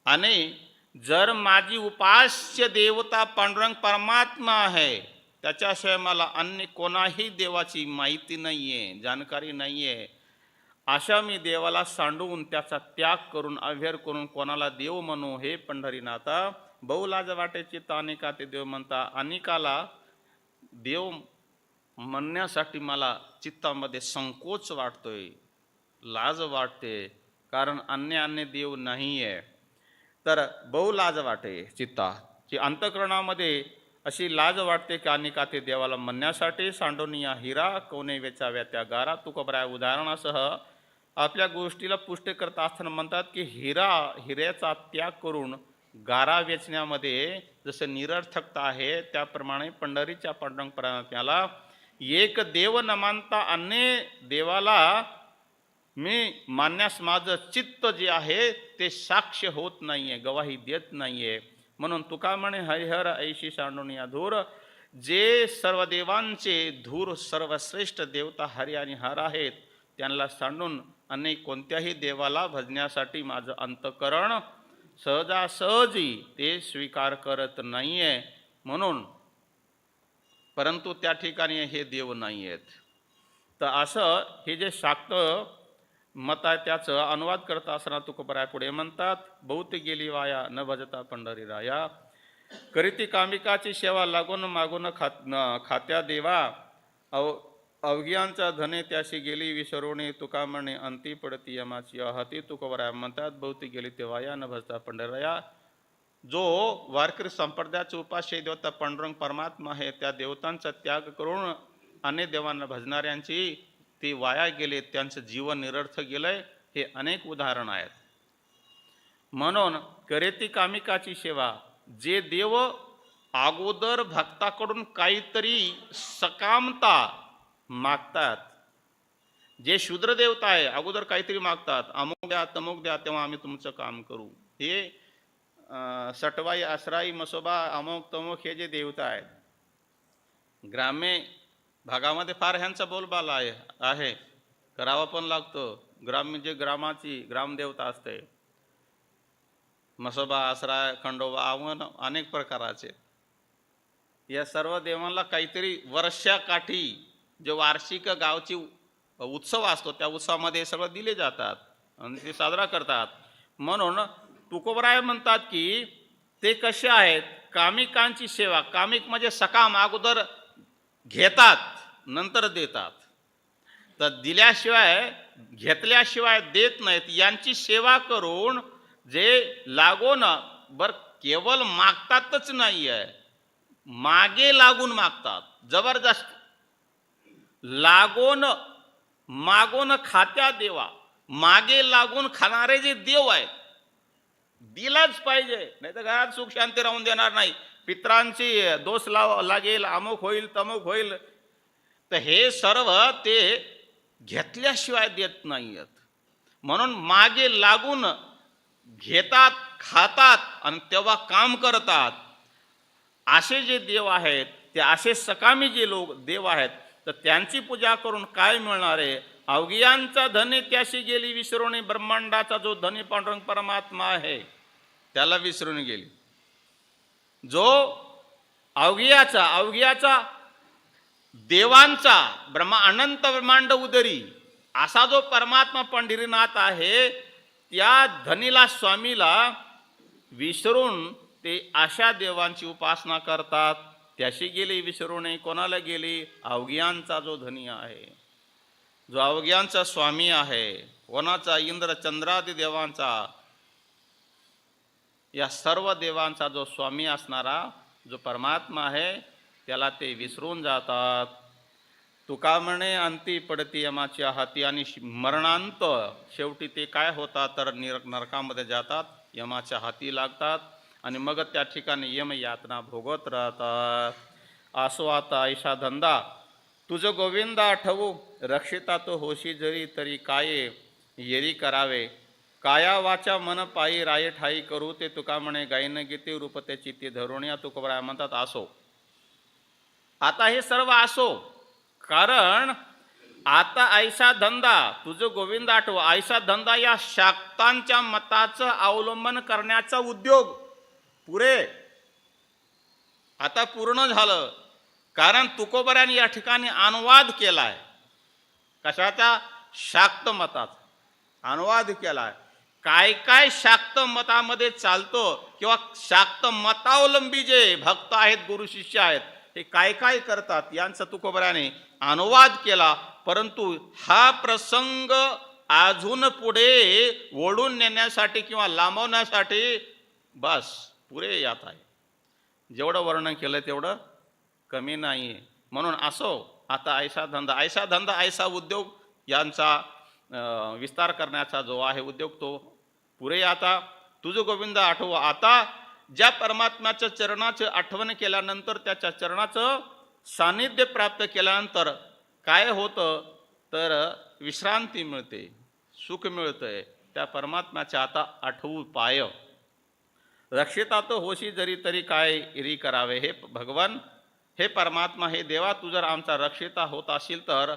आणि जर माझी उपास्य देवता पांडुरंग परमात्मा आहे, त्याच्याशिवाय मला अन्य कोणाही देवाची माहिती नाहीये, जानकारी नाहीये, अशा मी देवाला सांडून त्याचा त्याग करून अव्हेर करून कोणाला देव म्हणू. हे पंढरीनाथा, बहुलाज वाटे चित्ता अनेका ते देव म्हणता. अनेकाला देव म्हणण्यासाठी मला चित्तामध्ये संकोच वाटतोय, लाज वाटते, कारण अन्य देव नाही आहे. तर बहुलाज वाटे चित्ता, की अंतःकरणामध्ये अशी लाज वाटते की अनेका ते देवाला म्हणण्यासाठी. सांडोनिया हिरा कोणे वेचाव्या त्या गारा. तुकोबराय उदाहरणासह आपल्या गोष्टीला पुष्टी करत असताना म्हणतात की हिऱ्याचा त्याग करून गारा वेचण्यामध्ये जसं निरर्थकता आहे, त्याप्रमाणे पंढरीच्या पांडुरंग परमात्म्याला एक देव न मानता अन्य देवाला मी मानण्यास माझं चित्त जे आहे ते साक्ष होत नाहीये, गवाही देत नाहीये. म्हणून तुका म्हणे हरिहर ऐशी सांडोनिया धूर, जे सर्व देवांचे धूर सर्वश्रेष्ठ देवता हरी आणि हर आहेत, त्यांना सांडून अनेक कोणत्याही देवाला भजण्यासाठी माझं अंतःकरण सहजासहजी ते स्वीकार करत नाहीये. म्हणून परंतु त्या ठिकाणी हे देव नाही आहेत. तर असं हे जे शाक्त मत आहे त्याचं अनुवाद करता असताना तुकोबराय पुढे म्हणतात, बहुत गेली वाया न भजता पंढरी राया, करीती कामिकाची सेवा लागून मागून खात्या देवा, अवघियांचा धने त्याशी गेली विसरवणे, तुका म्हणे अंती पडती यमाची आहती. तुकोबराय म्हणतात बहुत गेली ते वाया न भजता पंढरी राया. जो वारकरी संप्रदायाचे उपास्य देवता पांडुरंग परमात्मा आहे, त्या देवतांचा त्याग करून अनेक देवांना भजणाऱ्यांची ते वाया गेले, त्यांचं जीवन निरर्थक गेलंय. हे अनेक उदाहरण आहेत. म्हणून करेती कामिकाची सेवा, जे देव अगोदर भक्ताकडून काहीतरी सकामता मागतात, जे शूद्र देवता आहे अगोदर काहीतरी मागतात, अमुक द्या तमुक द्या तेव्हा आम्ही तुमचं काम करू. हे सटवाई आसराई मसोबा अमुक तमुक हे जे देवता आहेत, ग्राम्य भागामध्ये फार ह्यांचा बोलबाला आहे, करावा पण लागतो. ग्राम्य जे ग्रामाची ग्रामदेवता असते म्हसोबा, आसरा, खंडोबा, आवन अनेक प्रकाराचे. या सर्व देवांना काहीतरी वर्षाकाठी जे वार्षिक गावची उत्सव असतो त्या उत्सवामध्ये सगळं दिले जातात आणि ते साजरा करतात. म्हणून तुकोबराय म्हणतात की ते कसे आहेत, कामिकांची सेवा. कामिक म्हणजे सकाम, अगोदर घेतात नंतर देतात. तर दिल्याशिवाय घेतल्याशिवाय देत नाहीत. यांची सेवा करून जे लागून बर केवळ मागतातच नाही आहे, मागे लागून मागतात. जबरदस्त लागून मागून खात्या देवा, मागे लागून खाणारे जे देव आहेत दिलाच पाहिजे, नाही तर घरात सुख शांती राहून देणार नाही. पित्रांची दोष लागेल, अमुक होईल, तमुक होईल. तर हे सर्व ते घेतल्याशिवाय देत नाहीत. म्हणून मागे लागून घेतात, खातात आणि तेव्हा काम करतात. असे जे देव आहेत, ते असे सकामी जे लोक देव आहेत, तर त्यांची पूजा करून काय मिळणार आहे? अवघियांचा धनी त्याशी गेली विसरून, ब्रह्मांडाचा जो धनी पांडुरंग परमात्मा आहे त्याला विसरून गेली. जो अवघियाचा देवांचा अनंत ब्रह्मांड उदरी असा जो परमात्मा पंढरीनाथ आहे, त्या धनीला, स्वामीला विसरून ते अशा देवांची उपासना करतात. त्याशी गेली विसरून. कोणाला गेली? अवघियांचा जो धनी आहे, जो अवघियांचा स्वामी आहे. कोणाचा? इंद्र चंद्रादी देवांचा, या सर्व देवांचा जो स्वामी असणारा जो परमात्मा आहे त्याला ते विसरून जातात. तुका म्हणे अंती पडती यमाच्या हाती, आणि मरणांत शेवटी ते काय होतात तर नरकामध्ये जातात, यमाच्या हाती लागतात आणि मग त्या ठिकाणी यम यातना भोगत राहतात. असो आता ऐशा धंदा तुझ गोविंदा आठवू, रक्षिता तो होशी जरी तरी काय येरी करावे. काया वाचा मन पायी राये ठाई करू, ते तुका म्हणे गायन गीते रूप त्याची ती धरून. या तुकोबराय म्हणतात असो. आता हे सर्व असो, कारण आता ऐसा धंदा तुझं गोविंद आठव. ऐसा धंदा या शाक्तांच्या मताचं अवलंबन करण्याचा उद्योग पुरे आता पूर्ण झालं. कारण तुकोबराने या ठिकाणी अनुवाद केलाय. कशाचा? शाक्त मताचा अनुवाद केलाय. काय काय शाक्त मतामध्ये चालतो किंवा शाक्त मतावलंबी जे भक्त आहेत, गुरु शिष्य आहेत, हे काय काय करतात यांचा तुकोबराने अनुवाद केला. परंतु हा प्रसंग अजून पुढे ओढून नेण्यासाठी किंवा लांबवण्यासाठी बस पुरे यात आहे. जेवढं वर्णन केलं तेवढं कमी नाही आहे. म्हणून असो आता ऐसा धंदा ऐसा उद्योग यांचा विस्तार करण्याचा जो आहे उद्योग तो पुरे. आता तुझं गोविंद आठव. आता ज्या परमात्म्याच्या चरणाचं आठवण केल्यानंतर, त्याच्या चरणाचं सानिध्य प्राप्त केल्यानंतर काय होतं तर विश्रांती मिळते, सुख मिळतंय. त्या परमात्म्याच्या आता आठवू पाय. रक्षिता तो होशी जरी तरी काय इरी करावे. हे भगवान, हे परमात्मा, हे देवा, तू जर आमचा रक्षिता होत असेल तर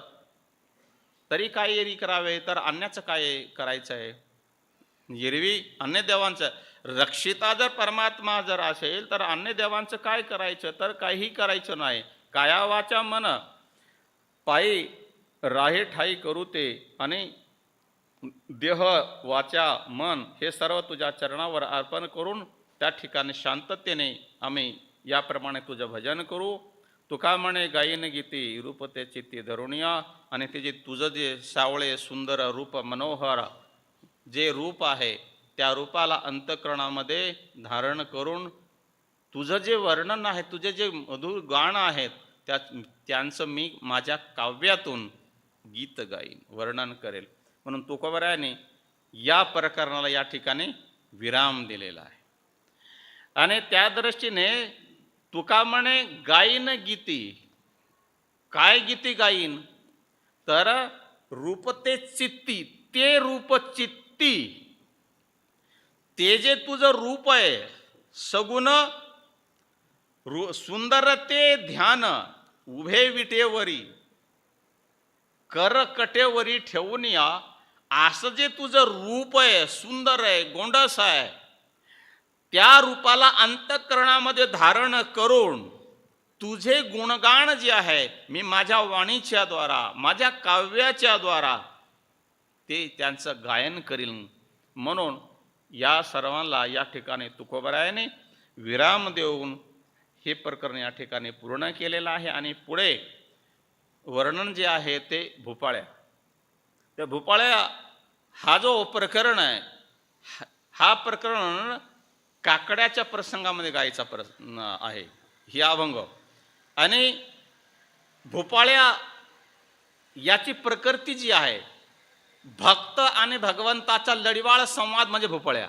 तरी काय एरी करावे, तर अन्याचं काय करायचं आहे? एरवी अन्य देवांचं. रक्षिता जर परमात्मा जर असेल तर अन्य देवांचं काय करायचं? तर काही करायचं नाही. काया वाचा मन पायी राहे ठाई करू ते, आणि देह वाचा मन हे सर्व तुझ्या चरणावर अर्पण करून त्या ठिकाणी शांततेने आम्ही याप्रमाणे तुझं भजन करू. तुका म्हणे गायन गीती रूप ते चित्ती धरुणिया. आणि ते जे तुझं जे सावळे सुंदर रूप, मनोहर जे रूप आहे, त्या रूपाला अंतःकरणामध्ये धारण करून तुझं जे वर्णन आहे, तुझे जे मधुर गाण आहेत, त्यांचं मी माझ्या काव्यातून गीत गाईन, वर्णन करेल. म्हणून तुकोबरायाने या प्रकरणाला या ठिकाणी विराम दिलेला आहे. आणि त्या दृष्टीने तुका म्हणे गायन गीती. काय गीती गाईन? तर रूप ते चित्ती, ते रूप चित्ती, ते जे तुझं रूप आहे सगुण सुंदर ते ध्यान, उभे विटेवरी कर कटेवरी ठेवून या, असं जे तुझं रूप आहे, सुंदर आहे, गोंडस आहे, त्या रूपाला अंतःकरणामध्ये धारण करून तुझे गुणगान जे आहे मी माझ्या वाणीच्या द्वारा माझ्या काव्याच्या द्वारा ते त्यांचं गायन करील. म्हणून या सर्वांना या ठिकाणी तुकोबरायाने विराम देऊन हे प्रकरण या ठिकाणी पूर्ण केलेलं आहे. आणि पुढे वर्णन जे आहे ते भूपाळ्या, त्या भूपाळ्या हा जो प्रकरण आहे हा प्रकरण काकड्याच्या प्रसंगामध्ये गायचा आहे ही अभंग. आणि भूपाळ्या याची प्रकृती जी आहे भक्त आणि भगवंताचा लढिवाळ संवाद म्हणजे भूपाळ्या.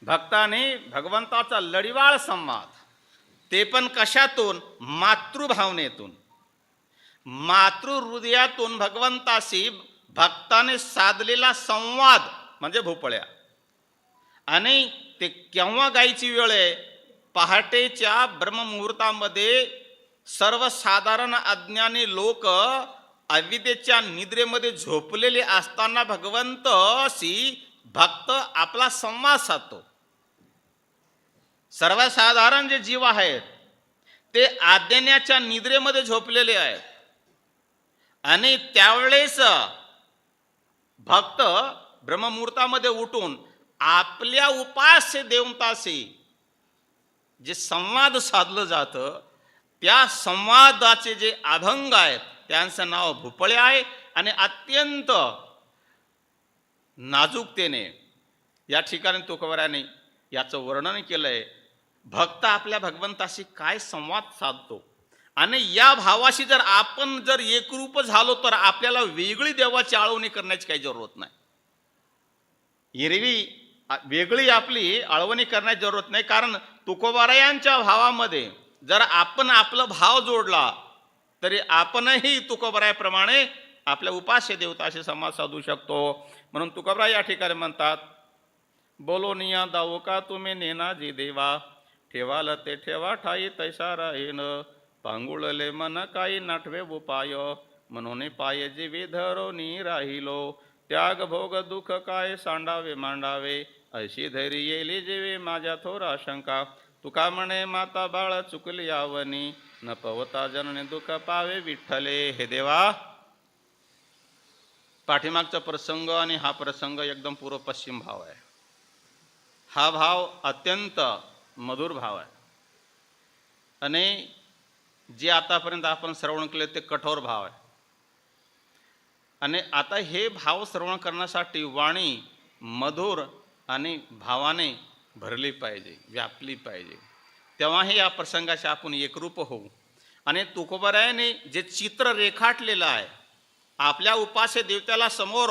भक्त आणि भगवंताचा लढिवाळ संवाद, ते पण कशातून? मातृभावनेतून, मातृहृदयातून भगवंताशी भक्ताने साधलेला संवाद म्हणजे भूपाळ्या. आणि ते केव्हा गायची वेळ आहे? पहाटेच्या ब्रह्ममुहूर्तामध्ये सर्वसाधारण अज्ञानी लोक अविद्येच्या निद्रेमध्ये झोपलेले असताना भगवंताशी भक्त आपला संवाद साधतो. सर्वसाधारण जे जीव आहेत ते अज्ञानाच्या निद्रेमध्ये झोपलेले आहेत आणि त्यावेळेस भक्त ब्रह्ममुहूर्तामध्ये उठून आपल्या उपास्य देवताशी जे संवाद साधलं जातं त्या संवादाचे जे अभंग आहेत त्यांचं नाव भूपाळ्या आहे. आणि अत्यंत नाजूकतेने या ठिकाणी तुकोबरायाने याचं वर्णन केलंय. भक्त आपल्या भगवंताशी काय संवाद साधतो आणि या भावाशी आपण जर एकरूप झालो तर आपल्याला वेगळी देवाची आळवणी करण्याची काही जरूरत नाही. एरवी वेगळी आपली आळवणी करण्याची जरूरत नाही, कारण तुकोबरायांच्या भावामध्ये जर आपण आपला भाव जोडला तरी आपणही तुकोबरायाप्रमाणे आपल्या उपास्य देवताशी संवाद साधू शकतो. म्हणून तुकोबराय या ठिकाणी म्हणतात, बोलोनिया दावो का तुम्ही नेनाजी देवा, ठेवाल ते ठेवा ठाई तैसा राहीन, पांगुळले मन काही नाठवे उपाय, म्हणून पाय जीवी धरोनी राहिलो, त्याग भोग दुःख काय सांडावे मांडावे, अशी धैर्य येली जीवे माझ्या थोरा शंका, तुका म्हणे माता बाळ चुकली यावनी, न पवता जनने दुःख पावे विठ्ठले. हे देवा, पाठीमागचा प्रसंग आणि हा प्रसंग एकदम पूर्व पश्चिम भाव आहे. हा भाव अत्यंत मधुर भाव आहे आणि जे आतापर्यंत आपण श्रवण केले ते कठोर भाव आहे. आणि आता हे भाव श्रवण करण्यासाठी वाणी मधुर आणि भावाने भरली पाहिजे, व्यापली पाहिजे, तेव्हाही या प्रसंगाशी आपण एकरूप होऊ. आणि तुकोबरायाने जे चित्र रेखाटलेलं आहे आपल्या उपास्य देवत्याला समोर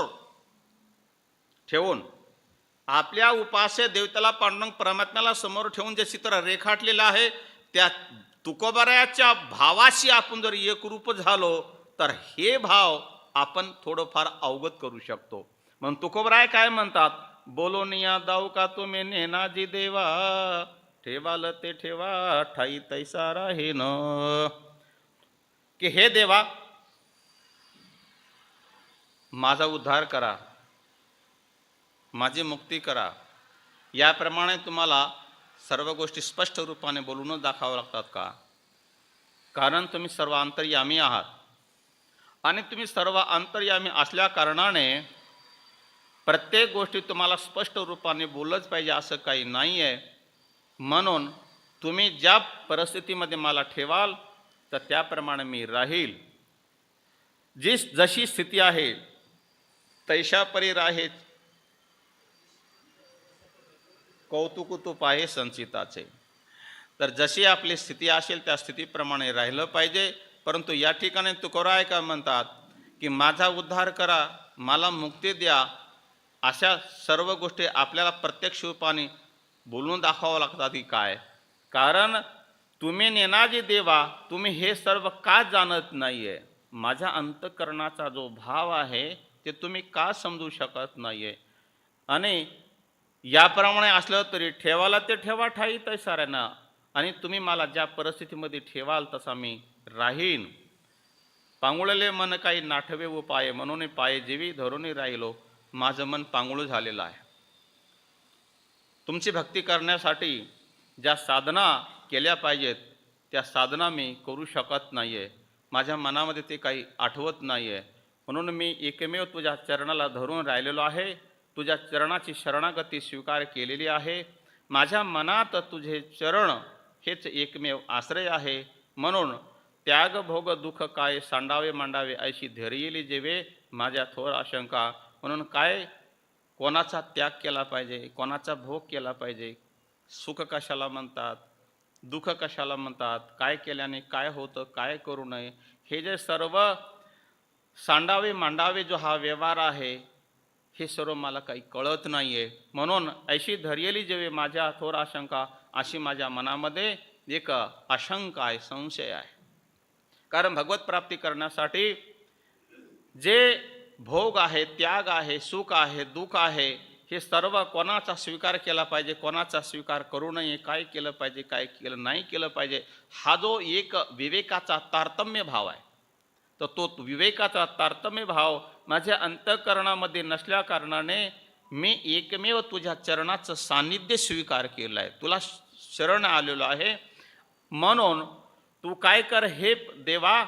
ठेवून, आपल्या उपास्य देवत्याला पांडुरंग परमात्म्याला समोर ठेवून जे चित्र रेखाटलेलं आहे त्या तुकोबरायाच्या भावाशी आपण जर एकरूप झालो तर हे भाव आपण थोडंफार अवगत करू शकतो. म्हणून तुकोबराय काय म्हणतात, बोलोनिया दाऊ का तुम्ही नेनाजी देवा, ठेवाल ते ठेवा ठाई तैसा राहीन. की हे देवा, माझा उद्धार करा, माझी मुक्ती करा. याप्रमाणे तुम्हाला सर्व गोष्टी स्पष्ट रूपाने बोलूनच दाखवाव्या लागतात का? कारण तुम्ही सर्व अंतर्यामी आहात आणि तुम्ही सर्व अंतर्यामी असल्या कारणाने प्रत्येक गोष्टी तुम्हाला स्पष्ट रूपाने बोललंच पाहिजे असं काही नाही आहे. म्हणून तुम्ही ज्या परिस्थितीमध्ये मला ठेवाल तर त्याप्रमाणे मी राहील. जशी स्थिती आहे तैशापरी राहे, कौतुक तूप आहे संचिताचे. तर जशी आपली स्थिती असेल त्या स्थितीप्रमाणे राहिलं पाहिजे. परंतु या ठिकाणी तुकोबराय काय म्हणतात की माझा उद्धार करा, मला मुक्ती द्या, अशा सर्व गोष्टी आपल्याला प्रत्यक्ष रूपाने बोलून दाखवावं लागतात. की काय? कारण तुम्ही नेनाजी देवा, तुम्ही हे सर्व का जाणत नाही आहे? माझ्या अंतःकरणाचा जो भाव आहे ते तुम्ही का समजू शकत नाही आहे? आणि याप्रमाणे असलं तरी ठेवाला ते ठेवा ठाई तैसा राहीन, आणि तुम्ही मला ज्या परिस्थितीमध्ये ठेवाल तसा मी राहीन. पांगुळले मन काही नाठवे उपाय, म्हणून पाय जीवी धरून राहिलो. माझं मन पांगुळ झालेलं आहे. तुमची भक्ती करण्यासाठी ज्या साधना केल्या पाहिजेत त्या साधना मी करू शकत नाही आहे. माझ्या मनामध्ये ते काही आठवत नाही आहे. म्हणून मी एकमेव तुझ्या चरणाला धरून राहिलेलो आहे. तुझ्या चरणाची शरणागती स्वीकार केलेली आहे. माझ्या मनात तुझे चरण हेच एकमेव आश्रय आहे. म्हणून त्याग भोग दुःख काय सांडावे मांडावे ऐशी धैर्यली जेवे माझ्या थोर आशंका. म्हणून काय कोणाचा त्याग केला पाहिजे, कोणाचा भोग केला पाहिजे, सुख कशाला म्हणतात, दुःख कशाला म्हणतात, काय केल्याने काय होतं, काय करू नये, हे जे सर्व सांडावे मांडावे जो हा व्यवहार आहे हे सर्व मला काही कळत नाही आहे. म्हणून ऐशी धैर्यली जेवे माझ्या थोर आशंका, अशी माझ्या मनामध्ये एक आशंका आहे, संशय आहे. कारण भगवत प्राप्ती करण्यासाठी जे भोग आहे, त्याग आहे, सुख आहे, दुःख आहे, हे सर्व कोणाचा स्वीकार केला पाहिजे, कोणाचा स्वीकार करू नये, काय केलं पाहिजे, काय केलं नाही केलं पाहिजे, हा जो एक विवेकाचा तारतम्य भाव आहे, तर तो विवेकाचा तारतम्य भाव माझ्या अंतःकरणामध्ये नसल्या कारणाने मी एकमेव तुझ्या चरणाचं सान्निध्य स्वीकार केलं आहे, तुला शरण आलेलो आहे. म्हणून तू काय कर हे देवा,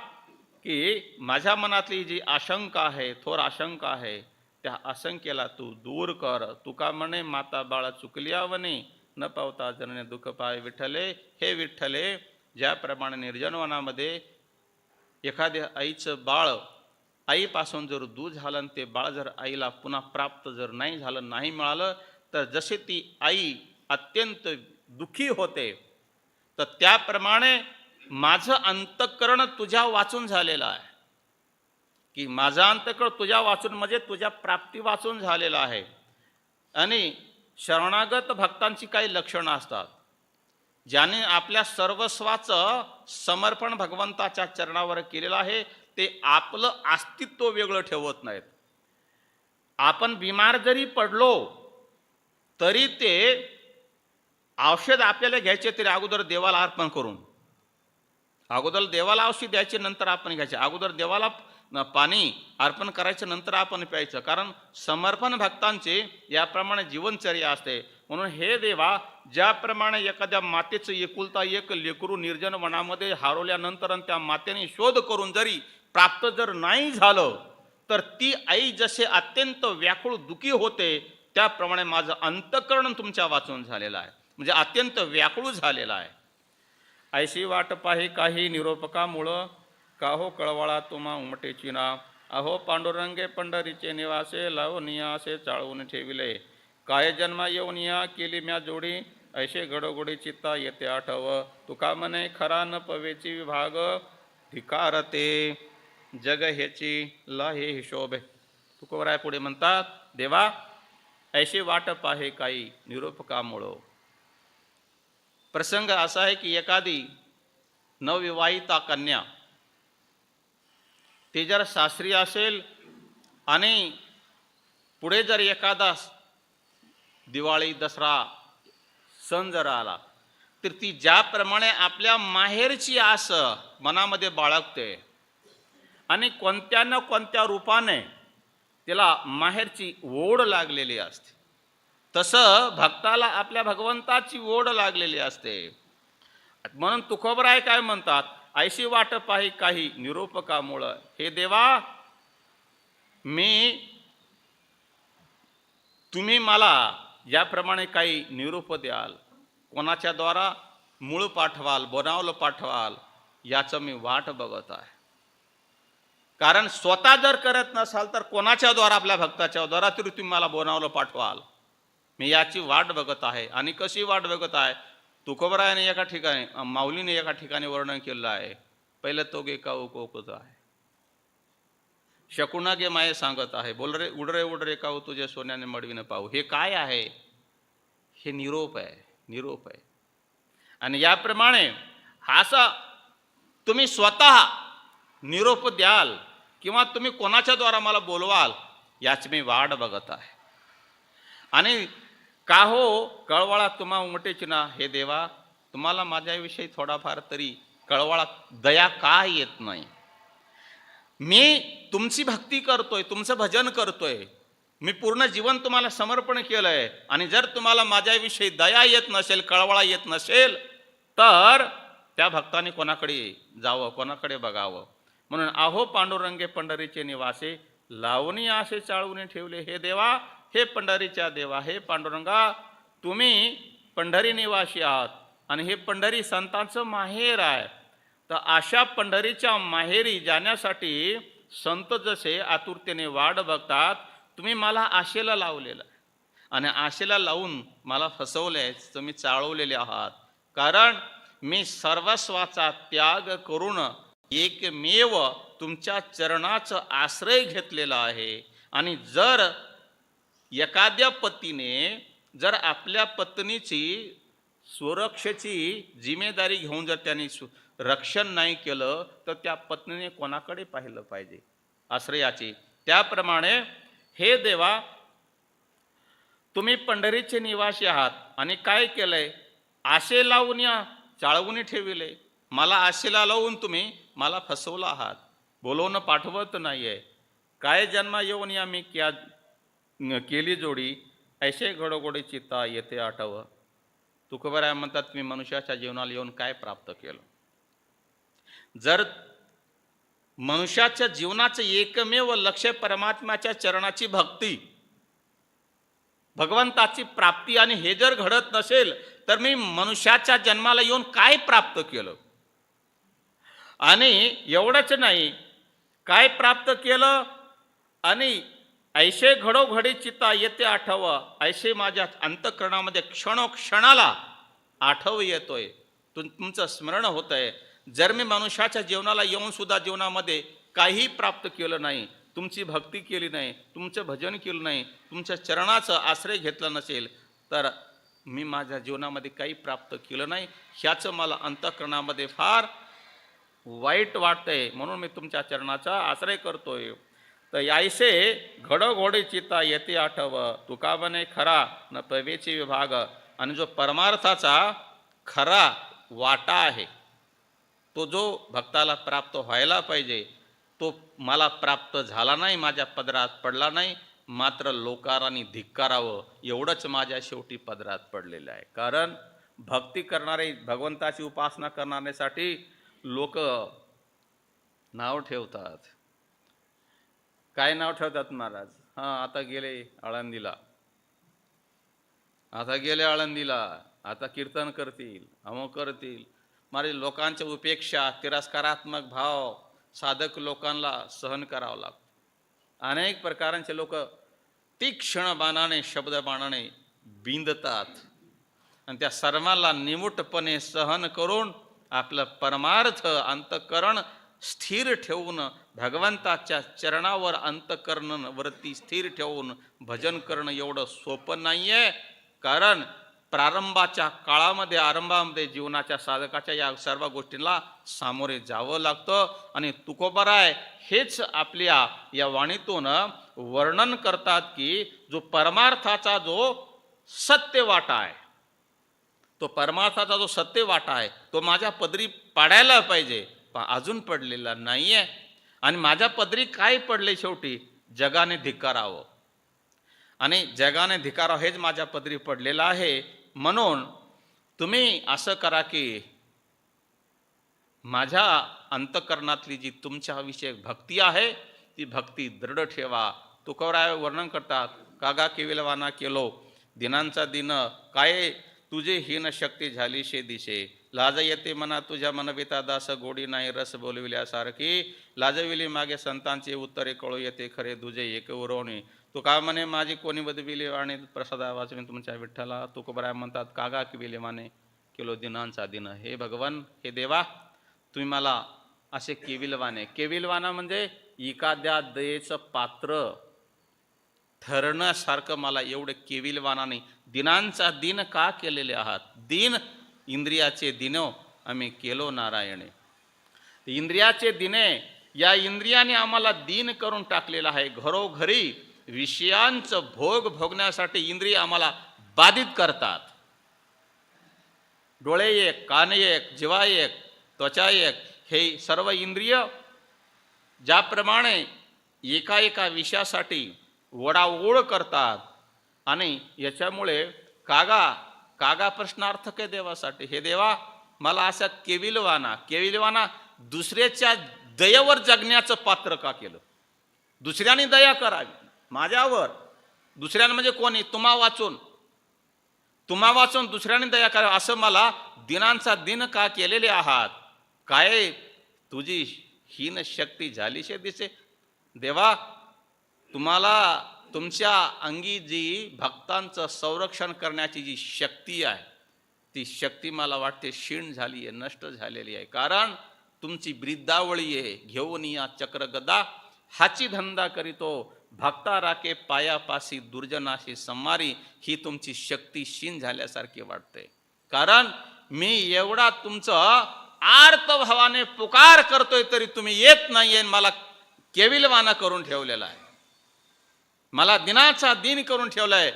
की माझ्या मनातली जी आशंका आहे, थोर आशंका आहे, त्या आशंकेला तू दूर कर. तुका म्हणे माता बाळा चुकल्यावने न पावता जनने दुःख पाय विठ्ठले. हे विठ्ठले, ज्याप्रमाणे निर्जनवनामध्ये एखाद्या आईचं बाळ आईपासून जर दूर झालं आणि ते बाळ जर आईला पुन्हा प्राप्त जर नाही झालं, नाही मिळालं, तर जशी ती आई अत्यंत दुःखी होते, तर त्याप्रमाणे माझं अंतःकरण तुझ्या वाचून झालेलं आहे, की माझं अंतःकरण तुझ्या वाचून म्हणजे तुझ्या प्राप्ती वाचून झालेलं आहे. आणि शरणागत भक्तांची काही लक्षणं असतात, ज्याने आपल्या सर्वस्वाचं समर्पण भगवंताच्या चरणावर केलेलं आहे, ते आपलं अस्तित्व वेगळं ठेवत नाहीत. आपण बिमार जरी पडलो तरी ते औषध आपल्याला घ्यायचे तरी अगोदर देवाला अर्पण करून, अगोदर देवाला औषध द्यायचे, नंतर आपण घ्यायचे. अगोदर देवाला पाणी अर्पण करायचं, नंतर आपण प्यायचं. कारण समर्पण भक्तांचे याप्रमाणे जीवनचर्या असते. म्हणून हे देवा, ज्याप्रमाणे एखाद्या मातेचं एकुलता एक लेकरू निर्जन वनामध्ये हरवल्यानंतर आणि त्या मातेने शोध करून जरी प्राप्त जर नाही झालं, तर ती आई जसे अत्यंत व्याकुळ दुःखी होते, त्याप्रमाणे माझं अंतःकरण तुमच्या वाचून झालेलं आहे, म्हणजे अत्यंत व्याकुळ झालेलं आहे. ऐशी वाट पाही काही निरोपकामुळं, काहो कळवाळा तुम्हा उमटेची ना. अहो पांडुरंगे पंढरीचे निवासे, लावून असे चाळवून ठेविले. काय जन्मा येऊन या केली म्या जोडी, ऐसे घडोघडी चित्ता येते आठव. तुका म्हणे खरा न पवेची विभाग, धिकारते जग ह्याची ला हे हिशोब. तुकोबराय पुढे म्हणतात, देवा ऐशी वाट पाहे काही निरोपकामुळं. प्रसंग असा आहे की एखादी नवविवाहिता कन्या, ते जर सासरी असेल आणि पुढे जर एखादा दिवाळी दसरा सण जर आला, तर ती ज्याप्रमाणे आपल्या माहेरची आस मनामध्ये बाळगते आणि कोणत्या न कोणत्या रूपाने तिला माहेरची ओढ लागलेली असते, तसं भक्ताला आपल्या भगवंताची ओढ लागलेली असते. म्हणून तुकोबराय काय म्हणतात, ऐशी वाट पाही काही निरोपकामुळं. हे देवा, तुम्ही मला ज्याप्रमाणे काही निरोप द्याल, कोणाच्या द्वारा मूळ पाठवाल, बोनावलं पाठवाल, याचं मी वाट बघत आहे. कारण स्वतः जर करत नसाल तर कोणाच्या द्वारा, आपल्या भक्ताच्या द्वारा तरी तुम्ही मला बोनावलं पाठवाल, मी याची वाट बघत आहे. आणि कशी वाट बघत आहे, तुकोबरायाने एका ठिकाणी, माऊलीने एका ठिकाणी वर्णन केलं आहे. पहिलं तो गे का उकोकच आहे, शकुना गे माये सांगत आहे, बोल रे उड रे काऊ तुझे सोन्याने मडवीने पाहू. हे काय आहे, हे निरोप आहे, निरोप आहे. आणि याप्रमाणे असा तुम्ही स्वतः निरोप द्याल किंवा तुम्ही कोणाच्या द्वारा मला बोलवाल, याची मी वाट बघत आहे. आणि का हो कळवाळा तुम्हा उमटेची ना. हे देवा, तुम्हाला माझ्याविषयी थोडाफार तरी कळवाळा, दया का येत नाही. मी तुमची भक्ती करतोय, तुमचं भजन करतोय, मी पूर्ण जीवन तुम्हाला समर्पण केलंय, आणि जर तुम्हाला माझ्याविषयी दया येत नसेल, कळवळा येत नसेल, तर त्या भक्ताने कोणाकडे जावं, कोणाकडे बघावं. म्हणून आहो पांडुरंगे पंढरीचे निवासे, लावणी आशे चाळवून ठेवले. हे देवा, हे पंढरीच्या देवा, हे पांडुरंगा, तुम्ही पंढरी निवासी आहात आणि हे पंढरी संतांचं माहेर आहे. तर अशा पंढरीच्या माहेरी जाण्यासाठी संत जसे आतुरतेने वाट बघतात, तुम्ही मला आशेला लावलेलं आणि आशेला लावून मला फसवलंय, तुम्ही चाळवलेले आहात. कारण मी सर्वस्वाचा त्याग करून एकमेव तुमच्या चरणाचा आश्रय घेतलेला आहे. आणि जर एखाद्या पतीने जर आपल्या पत्नीची सुरक्षेची जिम्मेदारी घेऊन जर त्यांनी रक्षण नाही केलं, तर त्या पत्नीने कोणाकडे पाहिलं पाहिजे आश्रयाची. त्याप्रमाणे हे देवा, तुम्ही पंढरीचे निवासी आहात आणि काय केलंय, आशे लावून या चाळवून ठेविले. मला आशेला लावून तुम्ही मला फसवला आहात, बोलवणं पाठवत नाहीये. काय जन्मा येऊन या मी केली जोडी, ऐसे घडोघडी चित्ता येते आठव. तुकोबराय म्हणतात, मी मनुष्याच्या जीवनाला येऊन काय प्राप्त केलं. जर मनुष्याच्या जीवनाचं एकमेव लक्ष्य परमात्म्याच्या चरणाची भक्ती, भगवंताची प्राप्ती, आणि हे जर घडत नसेल तर मी मनुष्याच्या जन्माला येऊन काय प्राप्त केलं. आणि एवढंच नाही, काय प्राप्त केलं, आणि ऐसे घडोघडी चित्ता येते आठव, ऐसे माझ्या अंतःकरणामध्ये क्षणोक्षणाला आठव येतोय, तुमचं स्मरण होत आहे. जर मी मनुष्याच्या जीवनाला येऊन सुद्धा जीवनामध्ये काही प्राप्त केलं नाही, तुमची भक्ती केली नाही, तुमचं भजन केलं नाही, तुमच्या चरणाचा आश्रय घेतला नसेल, तर मी माझ्या जीवनामध्ये काही प्राप्त केलं नाही, ह्याचं मला अंतःकरणामध्ये फार वाईट वाटतंय. म्हणून मी तुमच्या चरणाचा आश्रय करतोय. तर यायसे घडोघोडी चित्ता येते आठव, तुका बने खरा न पवेची विभाग. आणि जो परमार्थाचा खरा वाटा आहे, तो जो भक्ताला प्राप्त व्हायला पाहिजे, तो मला प्राप्त झाला नाही, माझ्या पदरात पडला नाही. मात्र लोकारांनी धिक्कारावं एवढंच माझ्या शेवटी पदरात पडलेलं आहे. कारण भक्ती करणारे, भगवंताची उपासना करण्यासाठी लोक नाव ठेवतात. काय नाव ठेवतात महाराज? आता गेले आळंदीला, आता कीर्तन करतील, अमुक करतील. महाराज, लोकांच्या उपेक्षा, तिरस्कारात्मक भाव साधक लोकांना सहन करावं लागतं. अनेक प्रकारांचे लोक तीक्ष्ण बाणाने, शब्द बाणाने बिंदतात, आणि त्या सर्वांना निमुटपणे सहन करून आपलं परमार्थ अंतःकरण स्थिर ठेवून, भगवंताच्या चरणावर अंतःकरण वरती स्थिर ठेवून भजन करणं एवढं सोपं नाहीये. कारण प्रारंभाच्या काळामध्ये, आरंभामध्ये जीवनाच्या साधकाच्या या सर्व गोष्टींना सामोरे जावं लागतं. आणि तुकोबराय हेच आपल्या या वाणीतून वर्णन करतात की जो परमार्थाचा जो सत्य वाटा आहे, तो परमार्थाचा जो सत्य वाटा आहे, तो माझ्या पदरी पाडायला पाहिजे, पण अजून पडलेला नाहीये. आणि माझ्या पदरी काय पडले, शेवटी जगाने धिक्कारावं, आणि जगाने धिक्कारावं हेच माझ्या पदरी पडलेलं आहे. म्हणून तुम्ही असं करा की माझ्या अंतःकरणातली जी तुमच्याविषयी भक्ती आहे, ती भक्ती दृढ ठेवा. तुकोबराय वर्णन करतात, कागा केविलवाना केलो दिनांचा दिन, काय तुझे हीन शक्ती झाली शे दिशे. लाज येते मना तुझ्या मनविता दास, गोडी नाही रस बोलविल्यासारखी. लाजविली मागे संतांचे उत्तरे, कळू येते खरे तुझे एक उरवणे. तू का म्हणे माझी कोणी बदविली आणि प्रसादा वाचणे तुमच्या विठ्ठला. तुकोबराय म्हणतात, कागा केविलवाने केलो दिनांचा दिन. हे भगवान, हे देवा, तुम्ही मला असे केविलवाने, केविलवाना म्हणजे एखाद्या दयेचं पात्र ठरण्यासारखं मला एवढे केविलवानाने दिनांचा दिन का केलेले आहात. दिन इंद्रियाचे दिन आम्ही केलो नारायणे. इंद्रियाचे दिने, या इंद्रियाने आम्हाला दिन करून टाकलेलं आहे. घरोघरी विषयांचं भोग भोगण्यासाठी इंद्रिय आम्हाला बाधित करतात. डोळे एक, कान एक, जिवा एक, त्वचा एक, हे सर्व इंद्रिय ज्याप्रमाणे एका एका विषयासाठी ओढाओढ करतात. आणि याच्यामुळे कागा प्रश्नार्थक आहे देवासाठी. हे देवा, मला अशा केविलवाना दुसऱ्याच्या दयेवर जगण्याचं पात्र का केलं? दुसऱ्याने दया करावी माझ्यावर. दुसऱ्यानं म्हणजे कोणी? तुम्हा वाचून दुसऱ्याने दया करावी असं मला दिनांचा दिन का केलेले आहात? काय तुझी हीन शक्ती झालीशे दिसे. देवा, तुम्हाला तुमच्या अंगी जी भक्तांचं संरक्षण करण्याची जी शक्ती आहे, ती शक्ती मला वाटते क्षीण झाली आहे, नष्ट झालेली आहे. कारण तुमची ब्रिद्धावळी आहे, घेऊन या चक्र गदा हाची धंदा करीतो, भक्ता राखे पायापासी दुर्जनाशी संमारी. ही तुमची शक्ती क्षीण झाल्यासारखी वाटते. कारण मी एवढा तुमचं आर्त भावाने पुकार करतोय तरी तुम्ही येत नाहीये. मला केविलवाना करून ठेवलेला आहे, मला दिनाचा दिन करून ठेवलाय.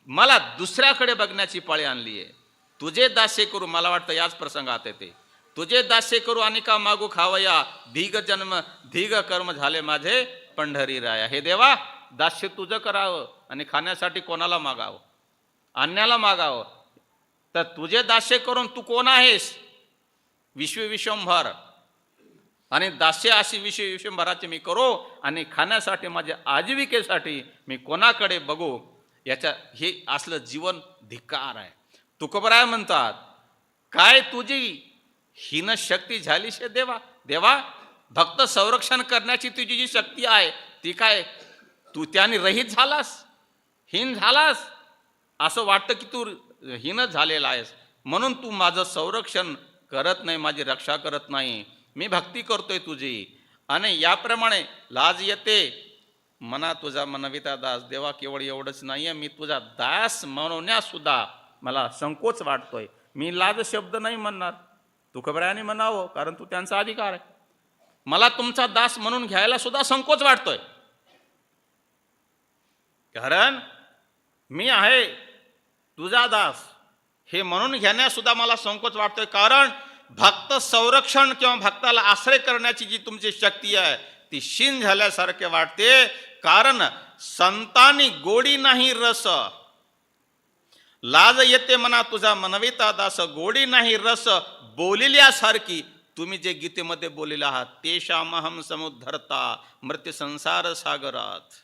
मला दुसऱ्याकडे बघण्याची पाळी आणली आहे. तुझे दासे करू, मला वाटतं याच प्रसंगात येते, तुझे दासे करू आणि का मागू खावया, धीग कर्म झाले माझे पंढरी राया. हे देवा, दास्य तुझं करावं आणि खाण्यासाठी कोणाला मागावं? अन्याला मागावं. तर तुझे दास्य करून तू कोण आहेस? विश्वभर. आणि दास्य अशी विश्वभराचे मी करो आणि खाण्यासाठी, माझ्या आजीविकेसाठी मी कोणाकडे बघू? हे असलं जीवन धिक्कार आहे. तुकोबराय म्हणतात, काय तुझी हीन शक्ती झाली शे देवा. भक्त संरक्षण करण्याची तुझी जी शक्ती आहे ती काय तू त्याने रहित झालास, हीन झालास? असं वाटतं की तू हीनच झालेला आहेस, म्हणून तू माझं संरक्षण करत नाही, माझी रक्षा करत नाही. मी भक्ती करतोय तुझी. आणि याप्रमाणे लाज येते मना तुझा मनविता दास. देवा, केवळ एवढंच नाहीये, मी तुझा दास म्हणण्यास सुद्धा मला संकोच वाटतोय. मी लाज शब्द नाही म्हणणार, तुकोबरायाने म्हणावं, कारण तू त्यांचा अधिकार आहे. मला तुमचा दास म्हणून घ्यायला सुद्धा संकोच वाटतोय, कारण मी आहे तुझा दास हे म्हणून घेण्यास सुद्धा मला संकोच वाटतोय. कारण भक्त संरक्षण किंवा भक्ताला आश्रय करण्याची जी तुमची शक्ती आहे ती क्षीण झाल्यासारखे वाटते. कारण संतांनी गोडी नाही रस, लाज येते मना तुझा मनविता दास, गोडी नाही रस बोलिल्यासारखी. तुम्ही जे गीतेमध्ये बोललेले आहात, तेषामहम समुद्धरता मृत्यू संसार सागरात,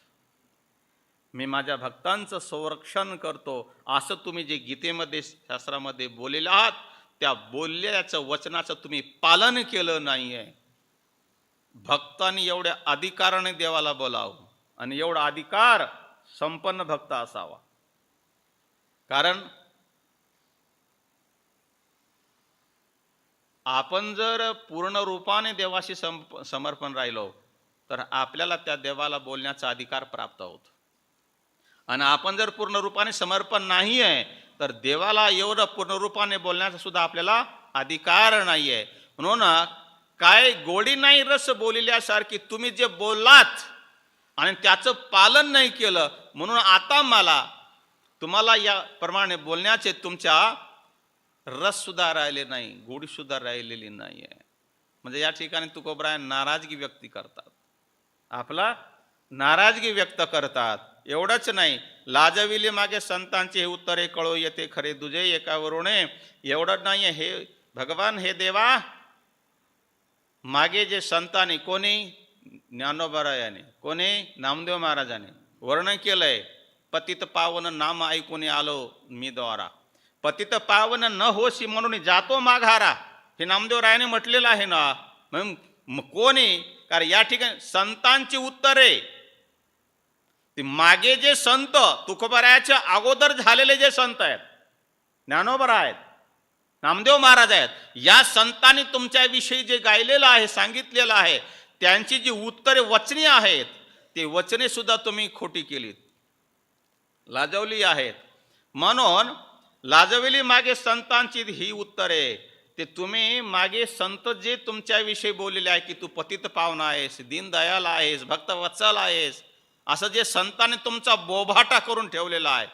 मी माझ्या भक्तांचं संरक्षण करतो, असं तुम्ही जे गीतेमध्ये शास्त्रामध्ये बोललेले आहात, त्या बोलल्याचं वचनाचं तुम्ही पालन केलं नाहीये. भक्तांनी एवढ्या अधिकाराने देवाला बोलावं आणि एवढा अधिकार संपन्न भक्त असावा. कारण आपण जर पूर्ण रूपाने देवाशी समर्पण राहिलो तर आपल्याला त्या देवाला बोलण्याचा अधिकार प्राप्त होतो. आणि आपण जर पूर्ण रूपाने समर्पण नाही आहे तर देवाला एवढं पूर्ण रूपाने बोलण्याचा सुद्धा आपल्याला अधिकार नाही आहे. म्हणून काय गोडी नाही रस बोलिल्यासारखी तुम्ही जे बोललात आणि त्याचं पालन नाही केलं, म्हणून आता मला तुम्हाला या प्रमाणे बोलण्याचे तुमच्या रस सुद्धा राहिले नाही, गोडी सुद्धा राहिलेली नाही आहे. म्हणजे या ठिकाणी तुकोबराय नाराजगी व्यक्त करतात, आपला नाराजगी व्यक्त करतात. एवढंच नाही, लाजविले मागे संतांचे हे उत्तरे कळो येते खरे दुजे एकावरुणे. एवढं नाही, हे भगवान, हे देवा, मागे जे संतांनी, कोणी ज्ञानोबरायाने, कोणी नामदेव महाराजाने वर्णन केलंय, पतित पावन नाम ऐकून आलो मी द्वारा, पतित पावन न होशी म्हणून जातो माघारा. हे नामदेव रायाने म्हटलेलं आहे ना. मग कोणी? कारण या ठिकाणी संतांची उत्तरे, ते मागे जे संत तुकोबरायाच्या अगोदर झालेले जे संत आहेत, ज्ञानोबा आहेत, नामदेव महाराज आहेत, या संतांनी तुमच्याविषयी जे गायलेलं आहे, सांगितलेलं आहे, त्यांची जी उत्तरे वचने आहेत, ते वचने सुद्धा तुम्ही खोटी केलीत, लाजवली आहेत. म्हणून लाजवली मागे संतांची ही उत्तरे, ते तुम्ही मागे संत जे तुमच्याविषयी बोललेले आहे की तू पतित पावना आहेस, दीनदयाल आहेस, भक्तवत्सल आहेस, असं जे संतांनी तुमचा बोभाटा करून ठेवलेला आहे,